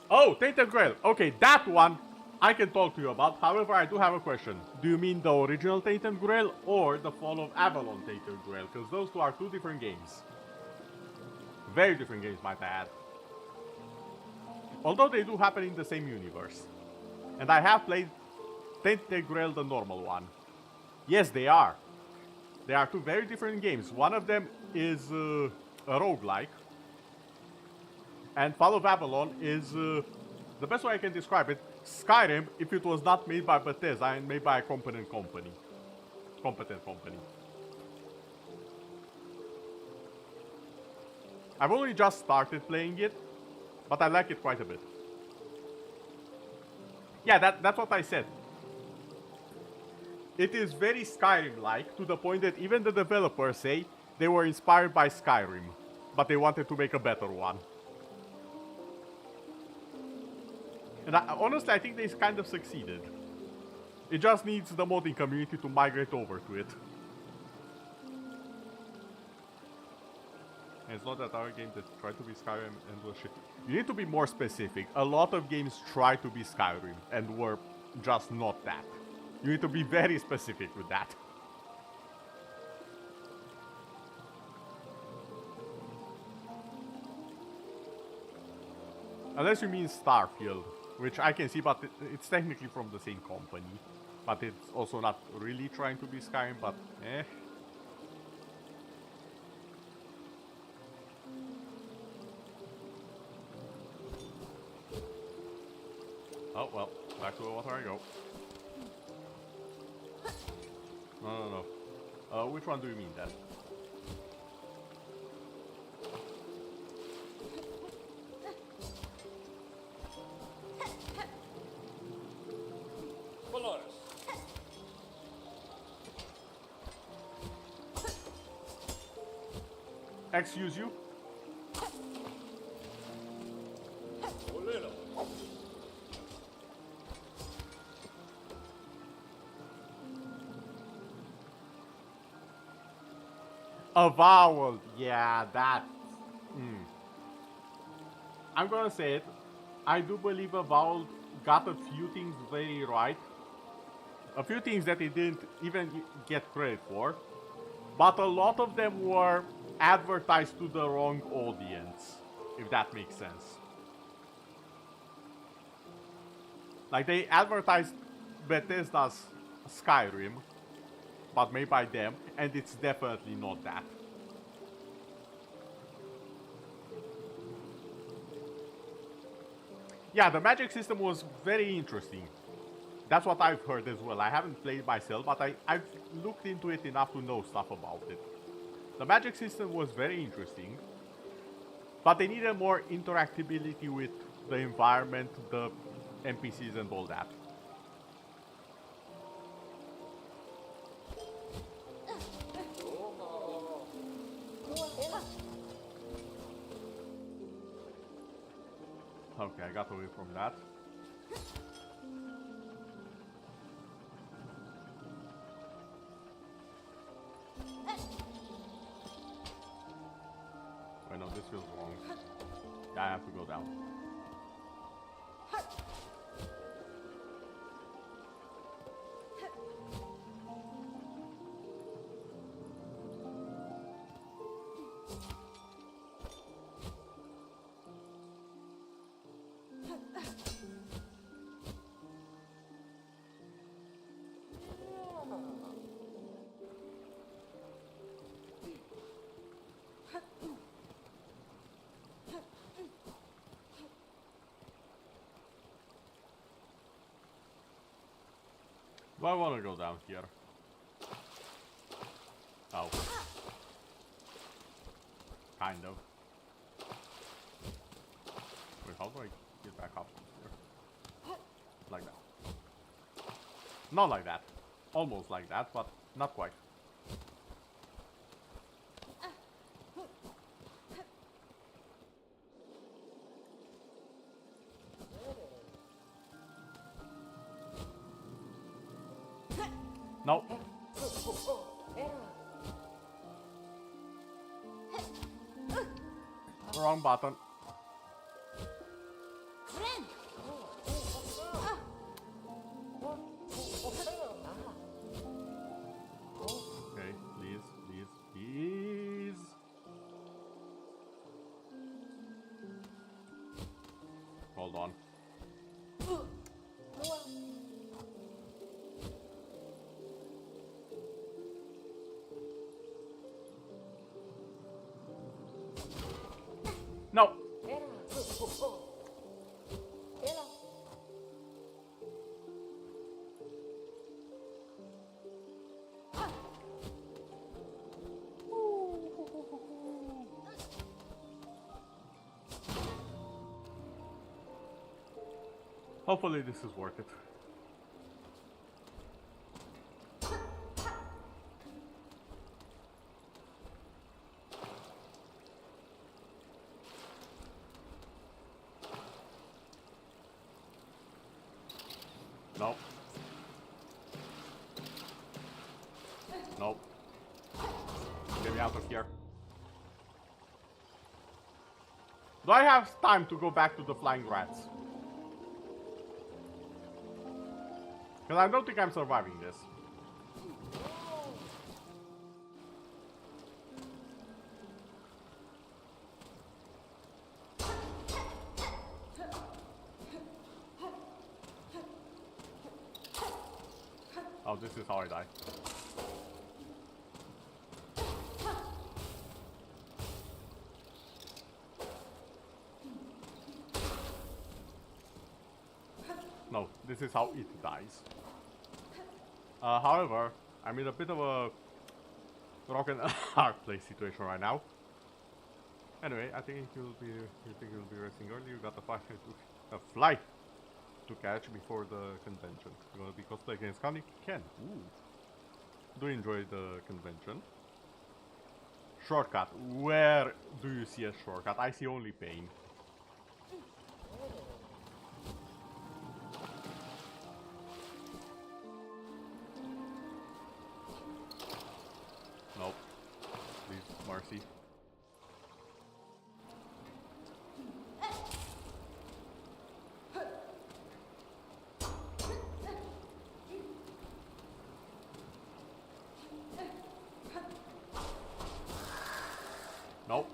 Oh, Tainted Grail. Okay, that one I can talk to you about. However, I do have a question. Do you mean the original Tainted Grail or the Fall of Avalon Tainted Grail? Because those two are two different games. Very different games, might I add. Although they do happen in the same universe. And I have played Tainted Grail, the normal one. Yes, they are. They are two very different games. One of them is a roguelike. And Fall of Avalon is, the best way I can describe it, Skyrim if it was not made by Bethesda and made by a competent company. I've only just started playing it, but I like it quite a bit. Yeah, that's what I said. It is very Skyrim-like, to the point that even the developers say they were inspired by Skyrim, but they wanted to make a better one. And honestly, I think they kind of succeeded. It just needs the modding community to migrate over to it. And it's not that our game that try to be Skyrim and was shit. You need to be more specific. A lot of games try to be Skyrim and were just not that. You need to be very specific with that. Unless you mean Starfield, which I can see, but it's technically from the same company. But it's also not really trying to be Skyrim, but eh. Oh, well, back to the water I go. No. Which one do you mean then? Excuse you? Avowal, yeah, that. I'm gonna say it. I do believe Avowal got a few things very right. A few things that it didn't even get credit for. But a lot of them were advertised to the wrong audience, if that makes sense. Like, they advertised Bethesda's Skyrim, but made by them, and it's definitely not that. Yeah, the magic system was very interesting. That's what I've heard as well. I haven't played myself, but I've looked into it enough to know stuff about it. The magic system was very interesting, but they needed more interactability with the environment, the NPCs and all that. Okay, I got away from that. Wait, no, this feels wrong. Yeah, I have to go down. But I wanna go down here. Oh. Kind of. Wait, how do I get back up here? Like that. Not like that. Almost like that, but not quite. No. Wrong button. Okay, please, please, please. Hold on. No. Hopefully this is worth it. Nope. Nope. Get me out of here. Do I have time to go back to the flying rats? Because I don't think I'm surviving this. Oh, this is how I die. No, this is how it dies. However, I'm in a bit of a rock and a hard place situation right now. Anyway, I think you'll be resting early. You got a flight to catch before the convention. You're gonna be cosplay against Connie? Ken. Ooh. Do you enjoy the convention? Shortcut. Where do you see a shortcut? I see only pain. Nope. Please, Marcy. Nope.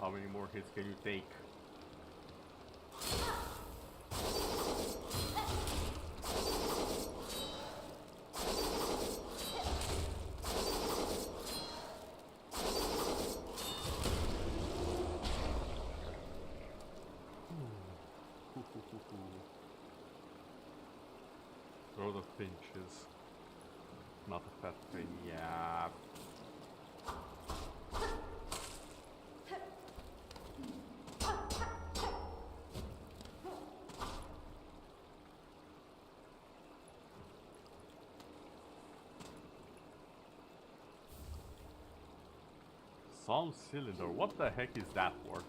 How many more hits can you take? Road of Finches. Not a fat thing, yeah. Some cylinder, what the heck is that for?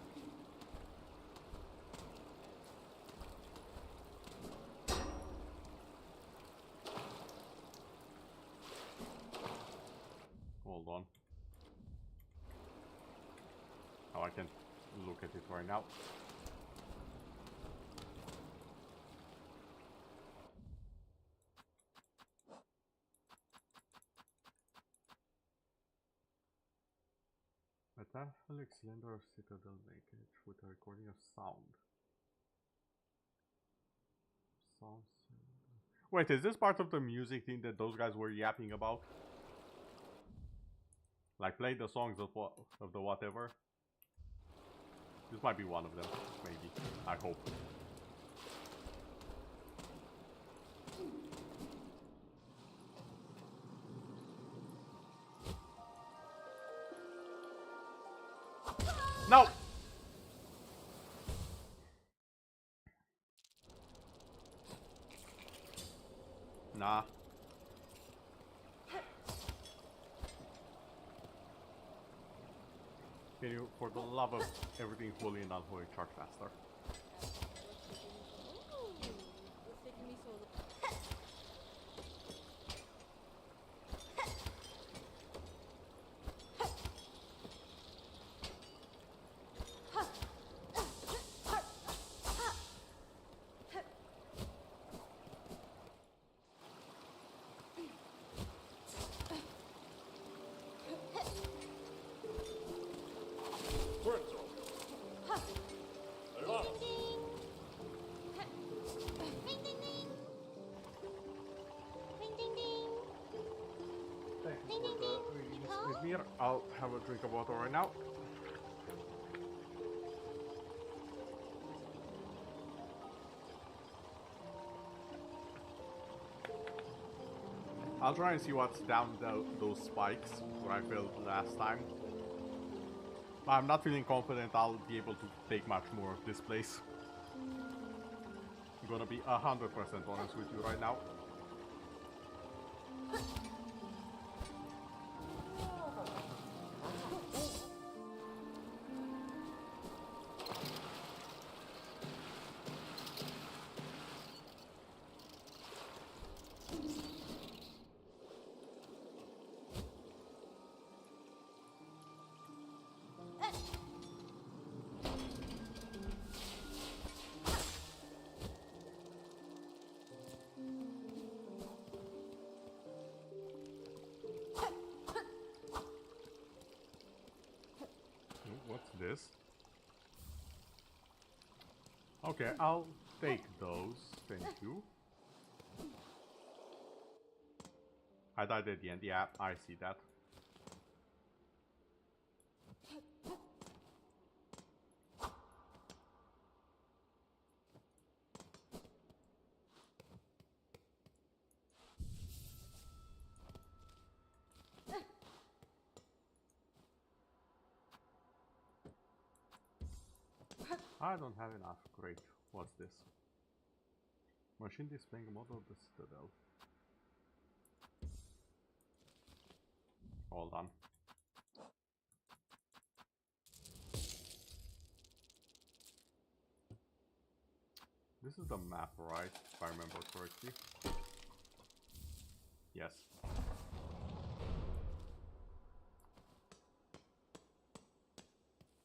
Hold on. Oh, I can look at it right now. Catholic Cylinder Citadel linkage with a recording of sound. Wait, is this part of the music thing that those guys were yapping about? Like play the songs of the whatever? This might be one of them, maybe. I hope. No! Nah. Can you, for the love of everything holy and unholy, charge faster? I'll have a drink of water right now. I'll try and see what's down those spikes where I failed last time. But I'm not feeling confident I'll be able to take much more of this place. I'm gonna be 100% honest with you right now. What's this? Okay, I'll take those. Thank you. I died at the end. Yeah, I see that. I don't have enough. Great. What's this? Machine displaying a model of the Citadel. All done. This is the map, right? If I remember correctly. Yes.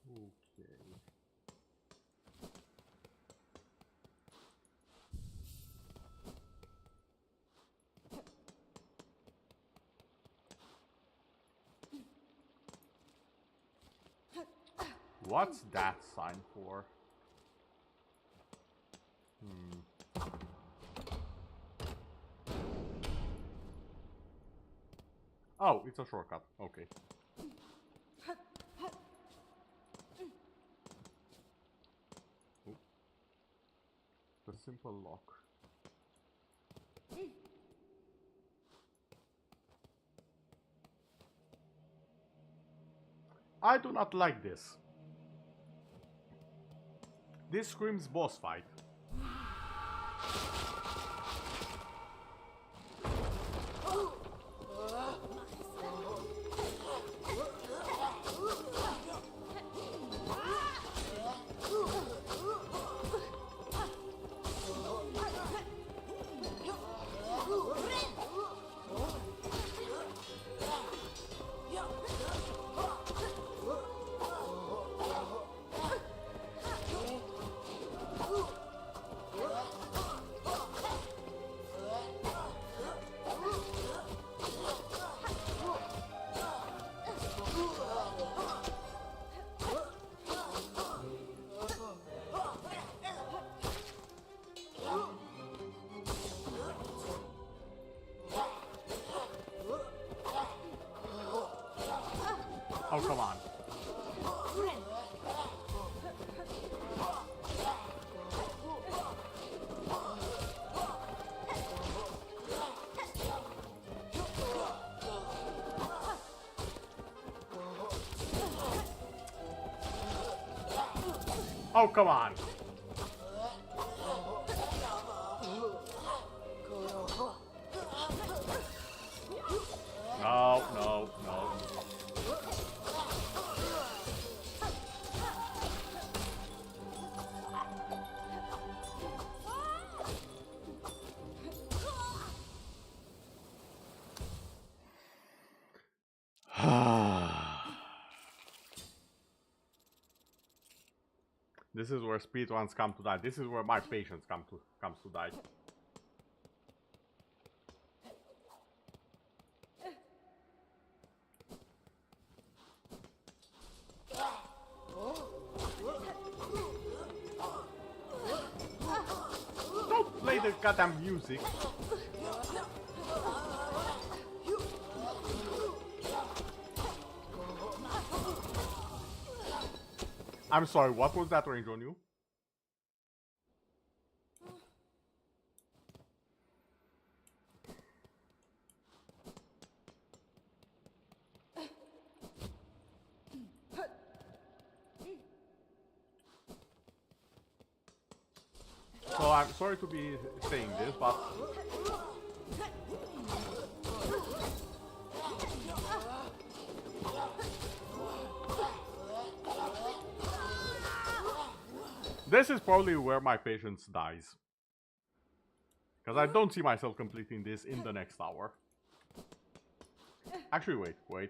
Okay. What's that sign for? Oh, it's a shortcut. Okay. Ooh. The simple lock. I do not like this. This screams boss fight. Oh, come on. Oh, come on. No, no, no. This is where speedruns come to die. This is where my patience comes to die. Don't play the goddamn music. I'm sorry, what was that range on you? So I'm sorry to be saying this, but this is probably where my patience dies. Because I don't see myself completing this in the next hour. Actually, wait.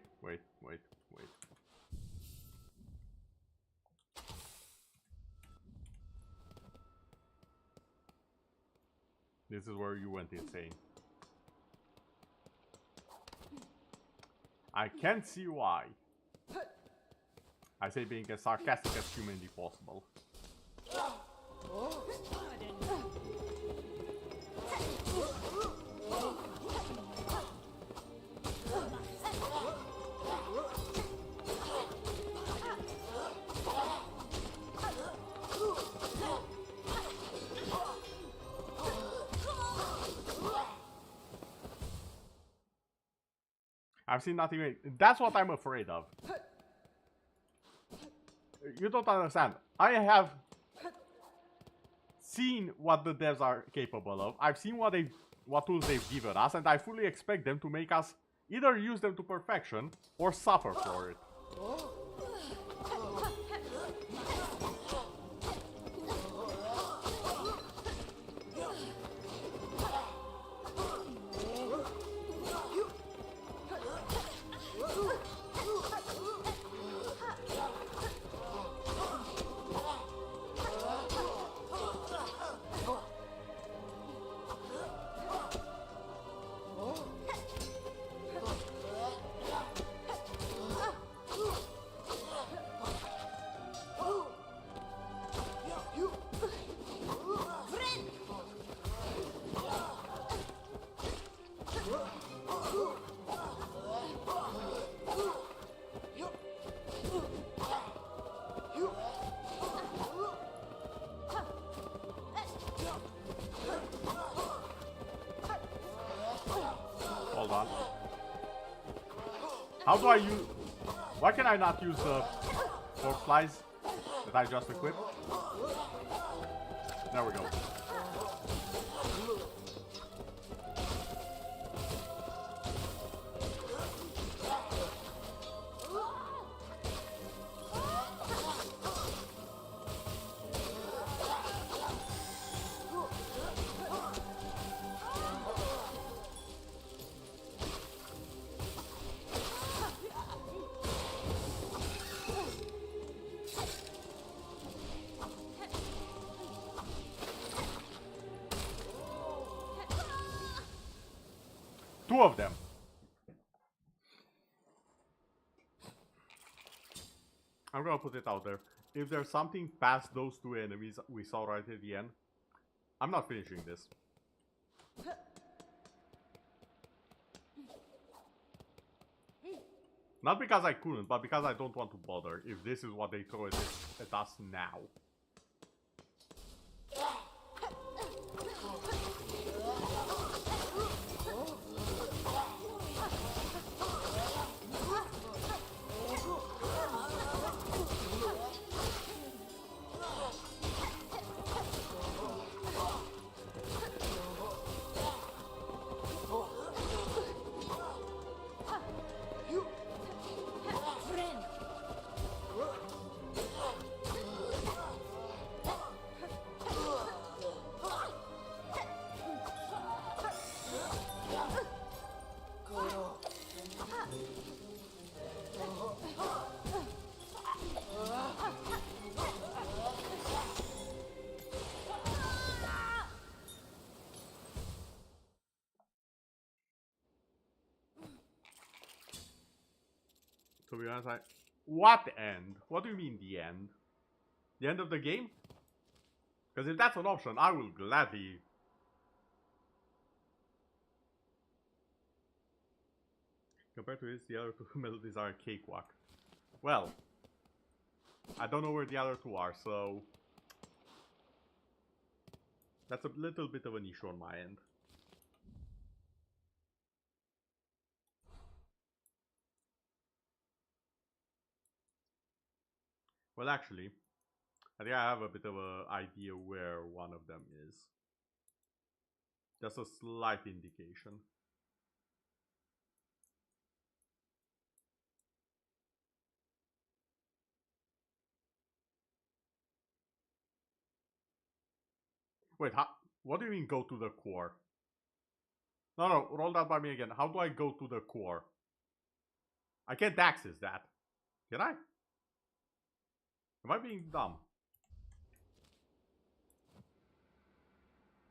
This is where you went insane. I can't see why. I say being as sarcastic as humanly possible. I've seen nothing. That's what I'm afraid of. You don't understand. I have seen what the devs are capable of. I've seen what tools they've given us, and I fully expect them to make us either use them to perfection or suffer for it. Hold on. How do I use... Why can I not use the fork flies that I just equipped? There we go. Two of them. I'm gonna put it out there. If there's something past those two enemies we saw right at the end, I'm not finishing this. Not because I couldn't, but because I don't want to bother if this is what they throw at us now. To be honest, what end? What do you mean the end? The end of the game? Because if that's an option, I will gladly... Compared to this, the other two melodies are a cakewalk. Well, I don't know where the other two are, so... That's a little bit of an issue on my end. Well, actually, I think I have a bit of an idea where one of them is. Just a slight indication. Wait, what do you mean go to the core? No, roll that by me again. How do I go to the core? I can't access that. Can I? Am I being dumb?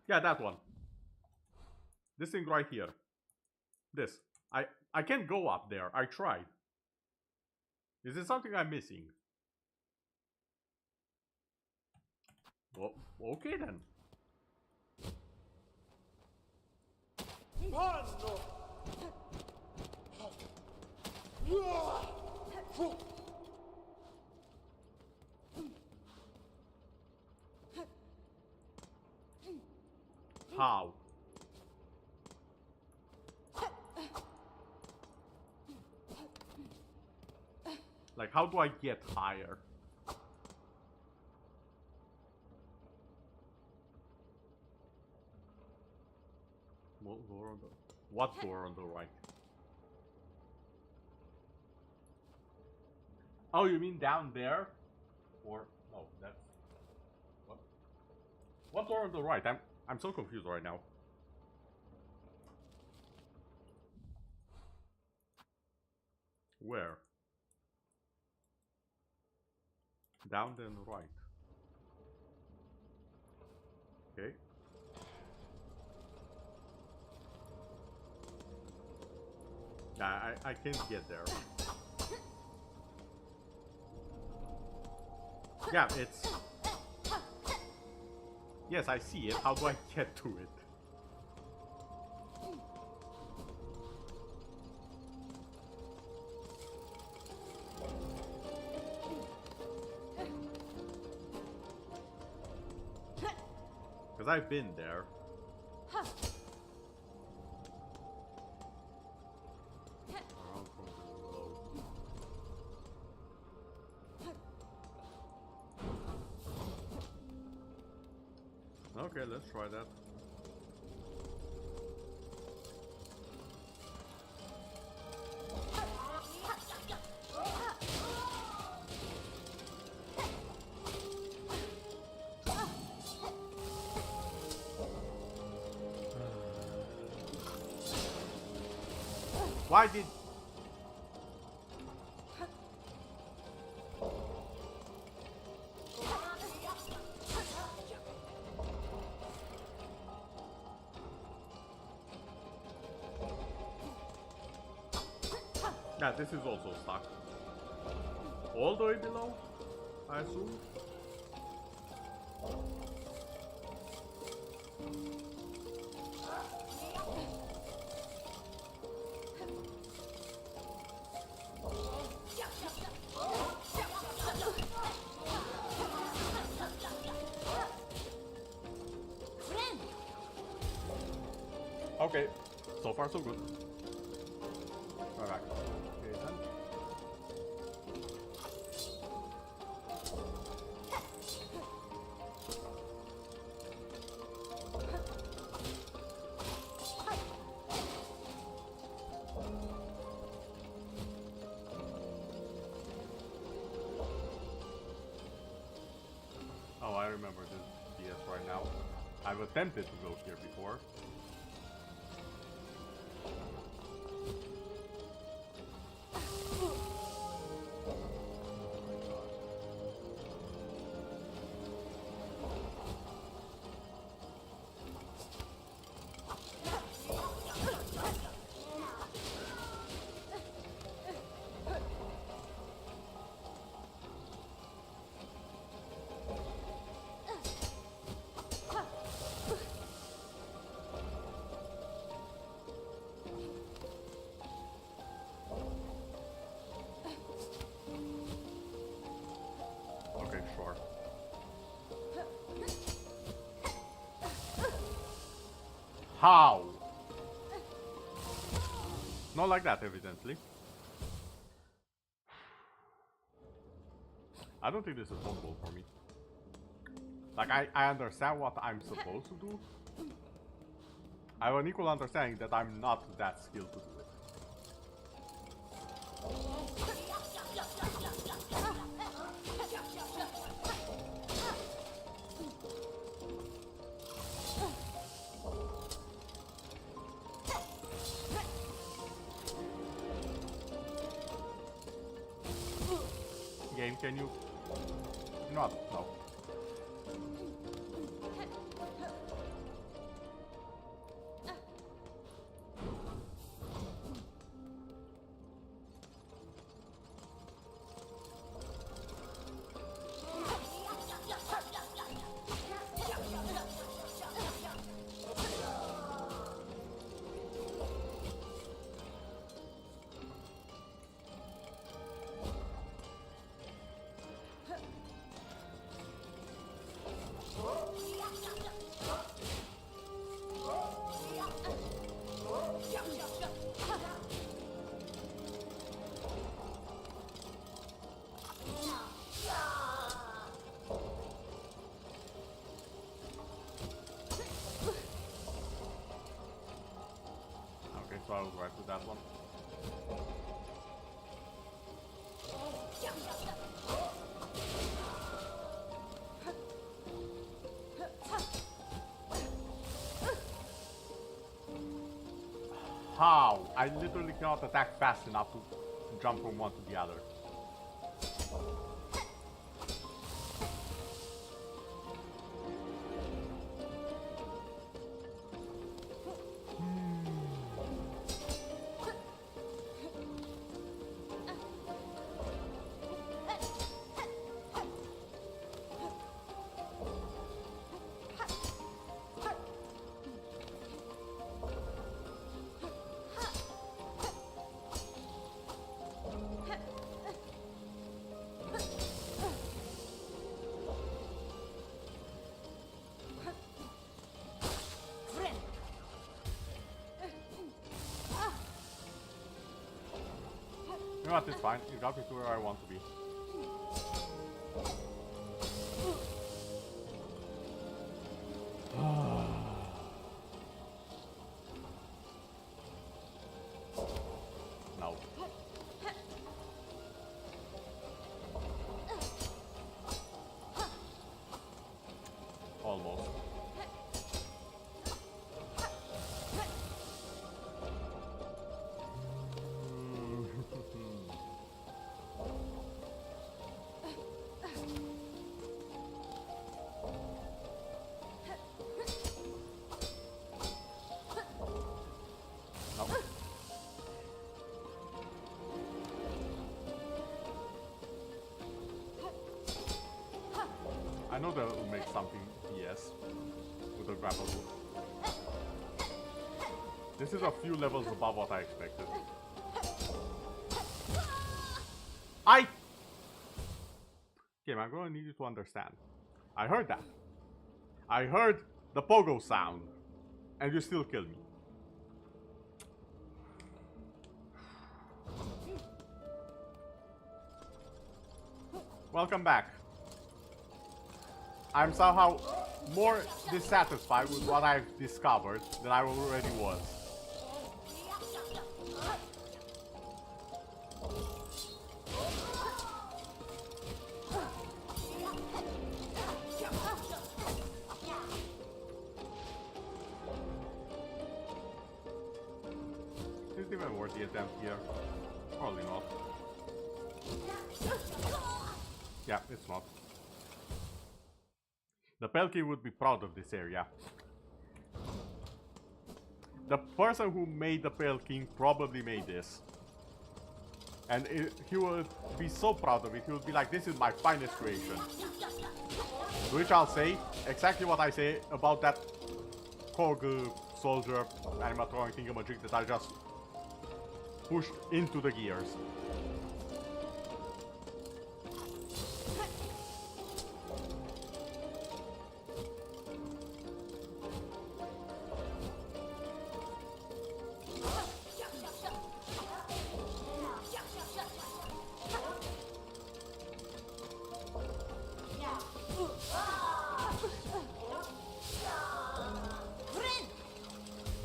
Yeah, that one. This thing right here. This. I can't go up there. I tried. Is there something I'm missing? Well, okay then. How? Like, how do I get higher? What door on the right? Oh, you mean down there? Or no, that's what? What door on the right? I'm so confused right now. Where? Down then right. Okay. Nah, I can't get there. Yeah, it's... Yes, I see it. How do I get to it? Because I've been there. Around from below. Okay, let's try that. Why did... Yeah, this is also stuck. All the way below, I assume? Okay, so far so good. Right back. Okay then. Oh, I remember this DS right now. I've attempted to go here before. Okay, sure. How? Not like that, evidently. I don't think this is possible for me. Like, I understand what I'm supposed to do. I have an equal understanding that I'm not that skilled to do it. Game, can you... Not, no. Okay, so I was right with that one. How? I literally cannot attack fast enough to jump from one to the other. You know what, it's fine. You got me to where I want to be. No. Almost. I know that will make something DS with a grapple hook. This is a few levels above what I expected. Okay, I'm gonna need you to understand. I heard that. I heard the pogo sound. And you still kill me. Welcome back. I'm somehow more dissatisfied with what I've discovered than I already was. Is it even worth the attempt here? Probably not. Yeah, it's not. The Pelkey would be proud of this area. The person who made the Pale King probably made this. And he would be so proud of it, he would be like, this is my finest creation. To which I'll say exactly what I say about that Cog soldier animatronic thingamajig that I just pushed into the gears.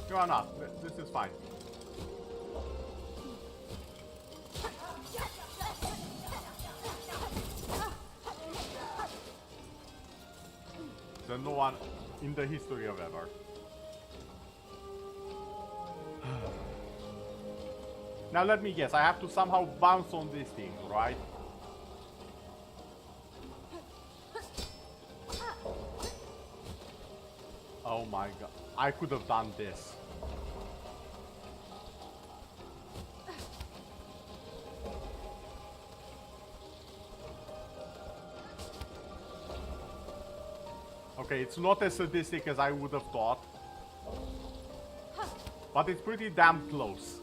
You are not. This is fine. There's no one in the history of ever. Now let me guess, I have to somehow bounce on this thing, right? Oh my god, I could have done this. Okay, it's not as sadistic as I would have thought. But it's pretty damn close.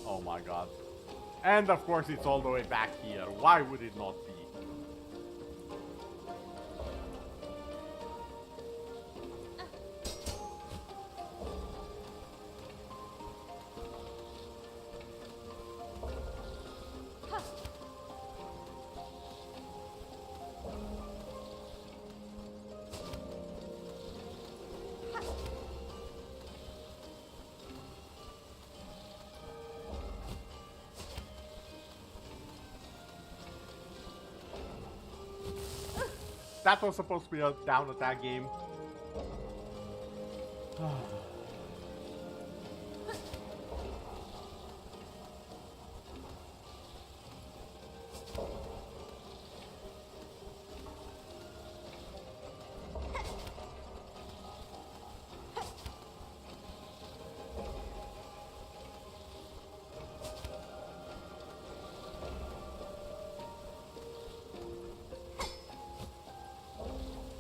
Oh my god. And of course it's all the way back here. Why would it not be? That was supposed to be a down attack game.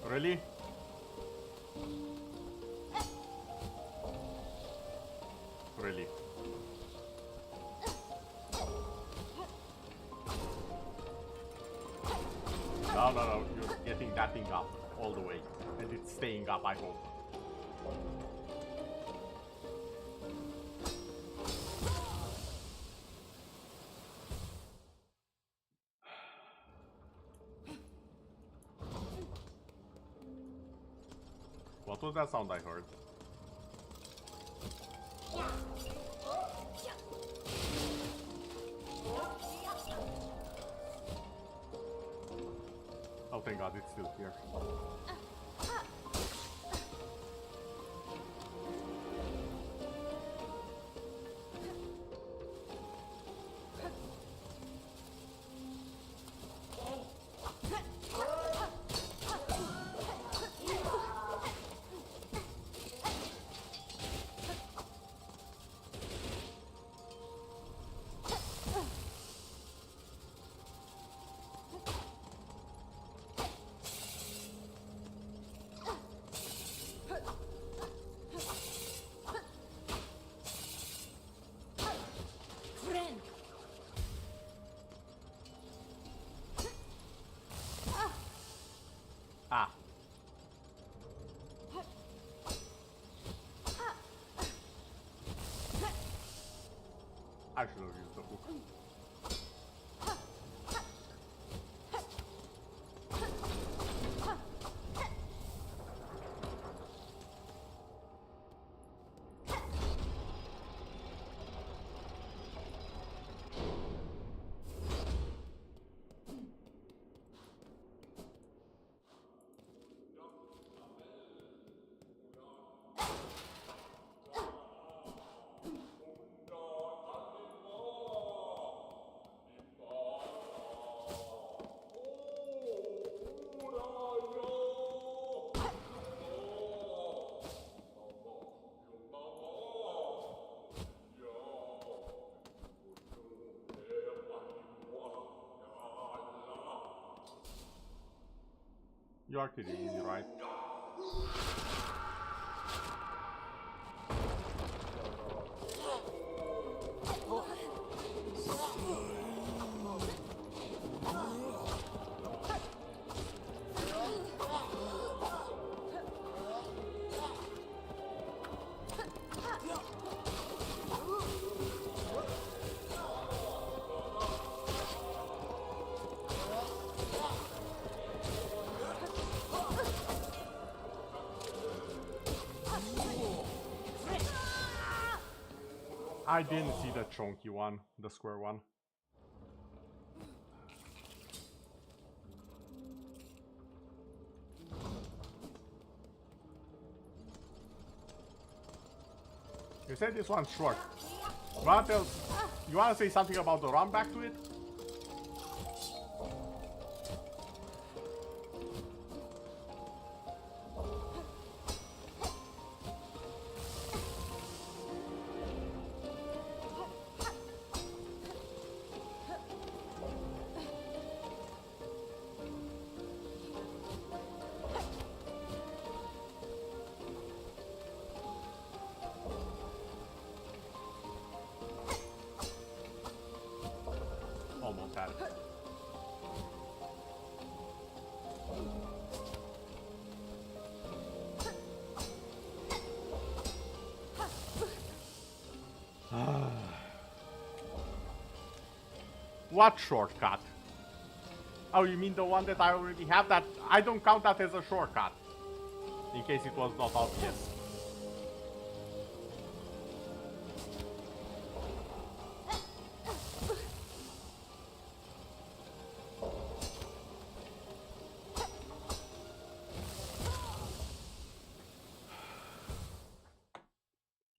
Really? Really? No, you're getting that thing up all the way. And it's staying up, I hope. What was that sound I heard? Oh, thank God, it's still here. I should have used the hook. You are kidding me, right? I didn't see the chunky one, the square one. You said this one's short. You wanna say something about the run back to it? Almost had it. What shortcut? Oh, you mean the one that I already have? That I don't count that as a shortcut. In case it was not obvious.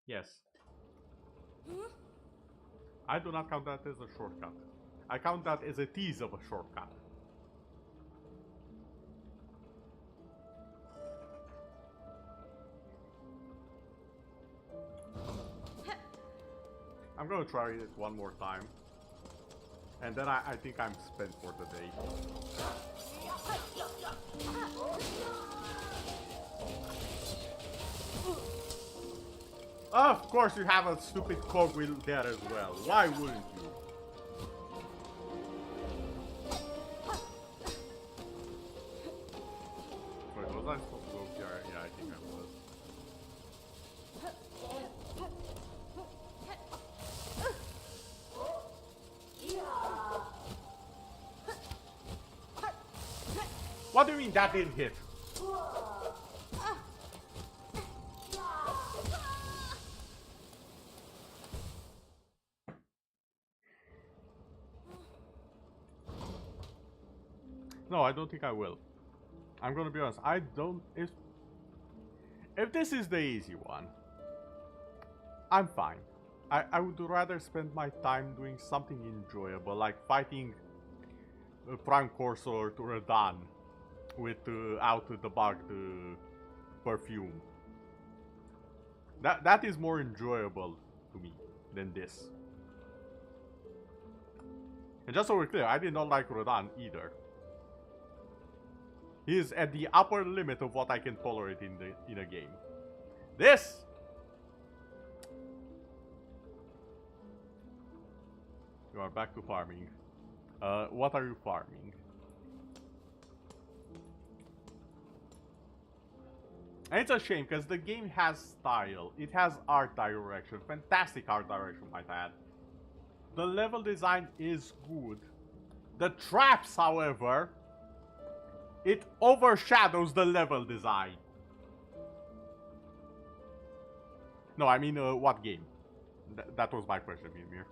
Yes. I do not count that as a shortcut. I count that as a tease of a shortcut. I'm gonna try it one more time. And then I think I'm spent for the day. Of course you have a stupid cogwheel there as well. Why wouldn't you? Wait, was I supposed to go here? Yeah, I think I was. What do you mean that didn't hit? No, I don't think I will. I'm gonna be honest. I don't. If this is the easy one, I'm fine. I would rather spend my time doing something enjoyable, like fighting Prime Corsair to Radan without the bugged perfume. That is more enjoyable to me than this. And just so we're clear, I did not like Radan either. He is at the upper limit of what I can tolerate in a game. This! You are back to farming. What are you farming? And it's a shame because the game has style. It has art direction. Fantastic art direction, might add. The level design is good. The traps, however, it overshadows the level design. No, I mean, what game? That was my question, Mimir.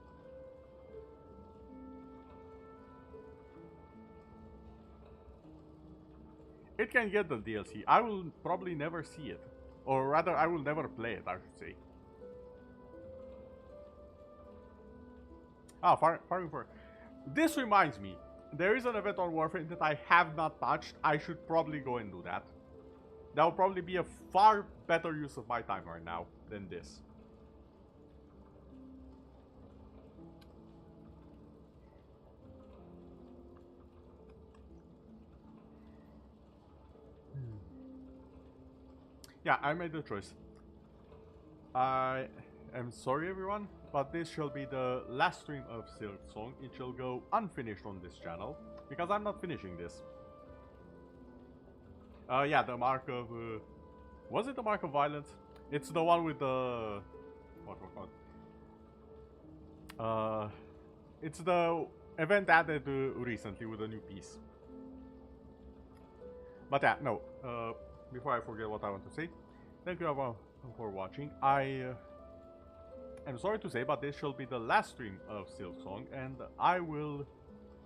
It can get the DLC. I will probably never see it. Or rather, I will never play it, I should say. Ah, Farming for... This reminds me. There is an event on Warframe that I have not touched. I should probably go and do that. That will probably be a far better use of my time right now than this. Yeah, I made the choice. I am sorry, everyone, but this shall be the last stream of Silksong. It shall go unfinished on this channel, because I'm not finishing this. Yeah, the mark of... was it the mark of violence? It's the one with the... What? It's the event added recently with a new piece. But yeah, no. Before I forget what I want to say, thank you everyone for watching. I am sorry to say, but this shall be the last stream of Silksong, and I will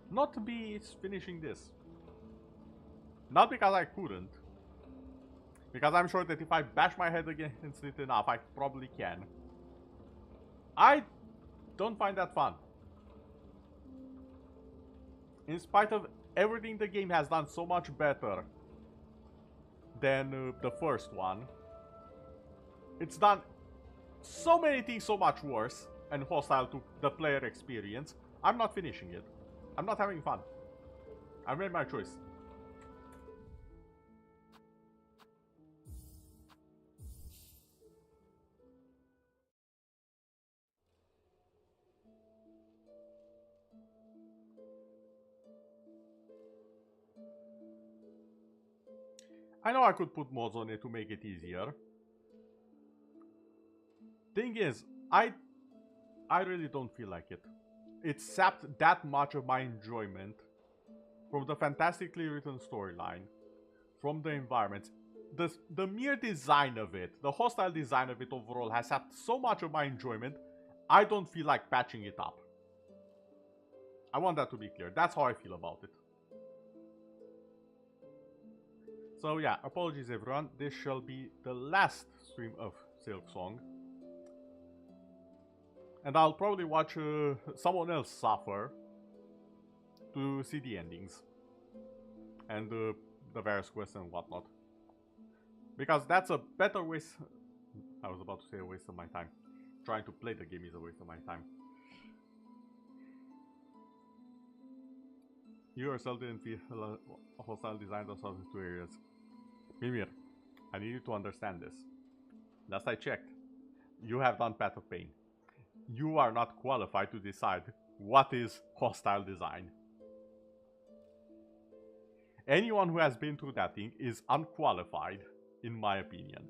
not be finishing this. Not because I couldn't, because I'm sure that if I bash my head against it enough, I probably can. I don't find that fun. In spite of everything the game has done so much better than the first one, it's done so many things so much worse and hostile to the player experience. I'm not finishing it. I'm not having fun. I made my choice. I know I could put mods on it to make it easier. Thing is, I really don't feel like it. It sapped that much of my enjoyment from the fantastically written storyline, from the environments. The mere design of it, the hostile design of it overall has sapped so much of my enjoyment, I don't feel like patching it up. I want that to be clear. That's how I feel about it. So yeah, apologies everyone. This shall be the last stream of Silksong. And I'll probably watch someone else suffer to see the endings. And the various quests and whatnot. Because that's a better waste... I was about to say a waste of my time. Trying to play the game is a waste of my time. You yourself didn't feel a hostile design those other two areas. Mimir, I need you to understand this. Last I checked, you have done Path of Pain. You are not qualified to decide what is hostile design. Anyone who has been through that thing is unqualified, in my opinion.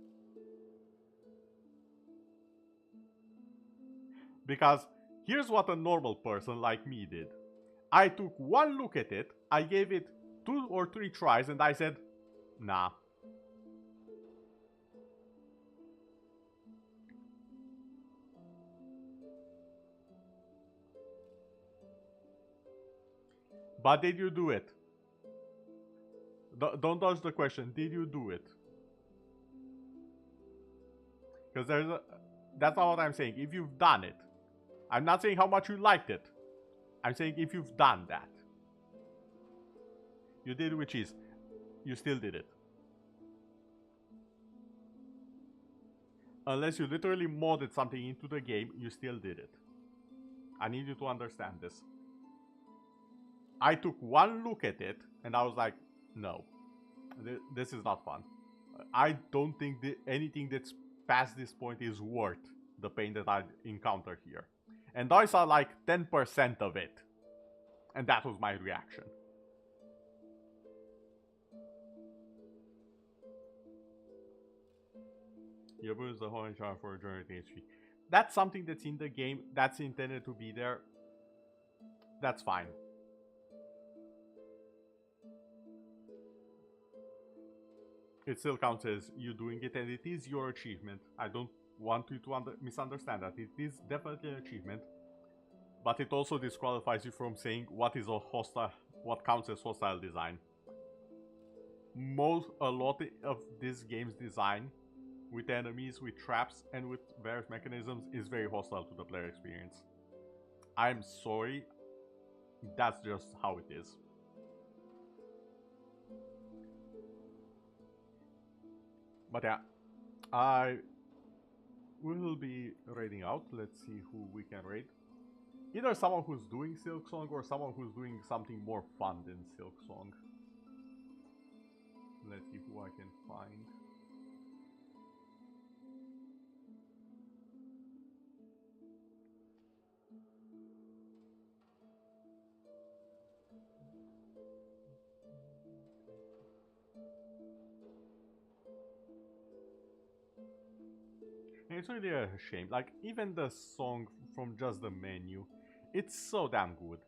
Because here's what a normal person like me did. I took one look at it, I gave it 2 or 3 tries, and I said, nah. But did you do it? Don't dodge the question. Did you do it? Because there's a... That's not what I'm saying. If you've done it. I'm not saying how much you liked it. I'm saying if you've done that. You did, which is... You still did it. Unless you literally modded something into the game, you still did it. I need you to understand this. I took one look at it, and I was like, no. This is not fun. I don't think anything that's past this point is worth the pain that I encountered here. And I saw like 10% of it. And that was my reaction. You abuse the whole HR for generating HP. That's something that's in the game, that's intended to be there. that's fine. It still counts as you doing it, and it is your achievement. I don't want you to misunderstand that. It is definitely an achievement, but it also disqualifies you from saying what is a hostile, what counts as hostile design. A lot of this game's design, with enemies, with traps, and with various mechanisms, is very hostile to the player experience. I'm sorry, that's just how it is. But yeah, I will be raiding out. Let's see who we can raid. Either someone who's doing silksong or someone who's doing something more fun than silksong. Let's see who I can find. And it's really a shame. Like, even the song from just the menu, it's so damn good.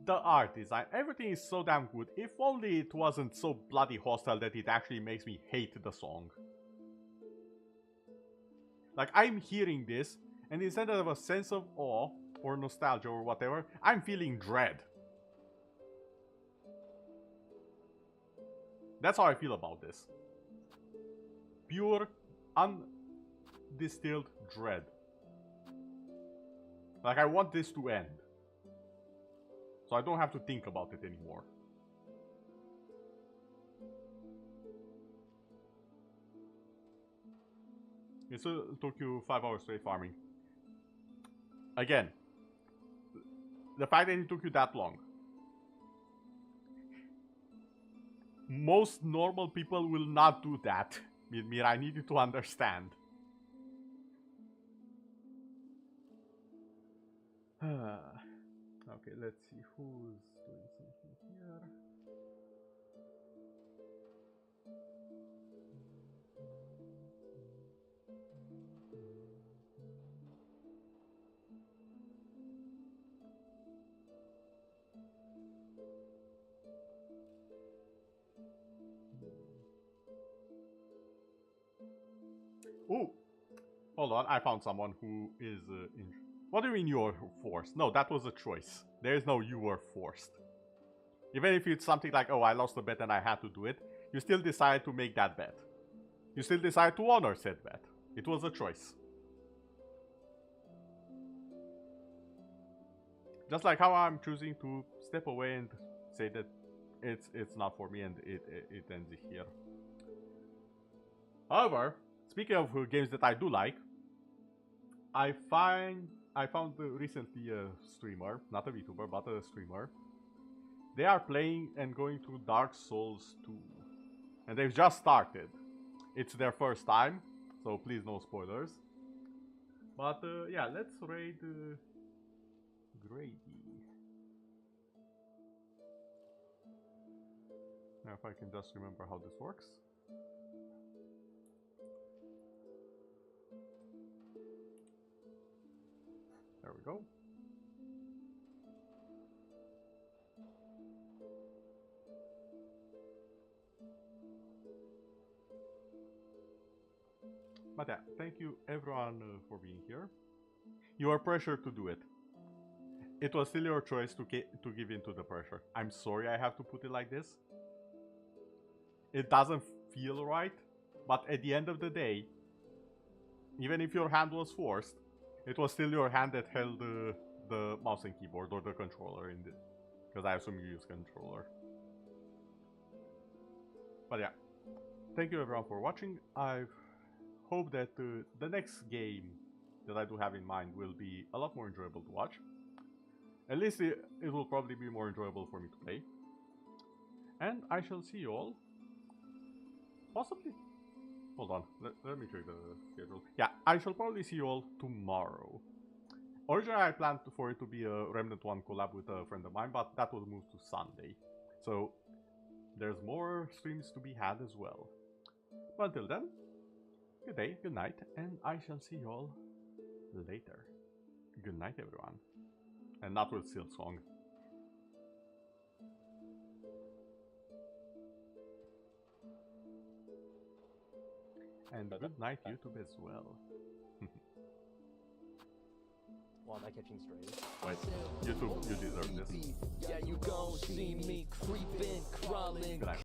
The art design, everything is so damn good. If only it wasn't so bloody hostile that it actually makes me hate the song. Like, I'm hearing this, and instead of a sense of awe or nostalgia or whatever, I'm feeling dread. That's how I feel about this. Pure, undistilled dread. Like, I want this to end. So I don't have to think about it anymore. It took you 5 hours straight farming. Again, the fact that it took you that long. Most normal people will not do that. Mir, I need you to understand. Okay, let's see who's doing something here. Ooh! Hold on, I found someone who is What do you mean you were forced? No, that was a choice. There is no you were forced. Even if it's something like, oh, I lost a bet and I had to do it, you still decide to make that bet. You still decide to honor said bet. It was a choice. Just like how I'm choosing to step away and say that it's not for me and it ends here. However, speaking of games that I do like, I found recently a streamer, not a VTuber, but a streamer. They are playing and going to Dark Souls 2. And they've just started. It's their first time, so please no spoilers. But yeah, let's raid Grady. Now if I can just remember how this works. There we go. But yeah, thank you everyone for being here. You are pressured to do it. It was still your choice to give in to the pressure. I'm sorry I have to put it like this. It doesn't feel right, but at the end of the day, even if your hand was forced, it was still your hand that held the mouse and keyboard or the controller in the, because I assume you use controller. But yeah, thank you everyone for watching. I hope that the next game that I do have in mind will be a lot more enjoyable to watch. At least it will probably be more enjoyable for me to play. And I shall see you all possibly. Hold on, let me check the schedule. Yeah, I shall probably see you all tomorrow. Originally I planned for it to be a Remnant 1 collab with a friend of mine, but that was moved to Sunday. So there's more streams to be had as well. But until then, good day, good night, and I shall see you all later. Good night everyone. And not with silksong. And good night, YouTube, as well. Well, am I catching strays? Wait, YouTube, you deserve this. Yeah, you gon' see me creeping, crawling. Good night.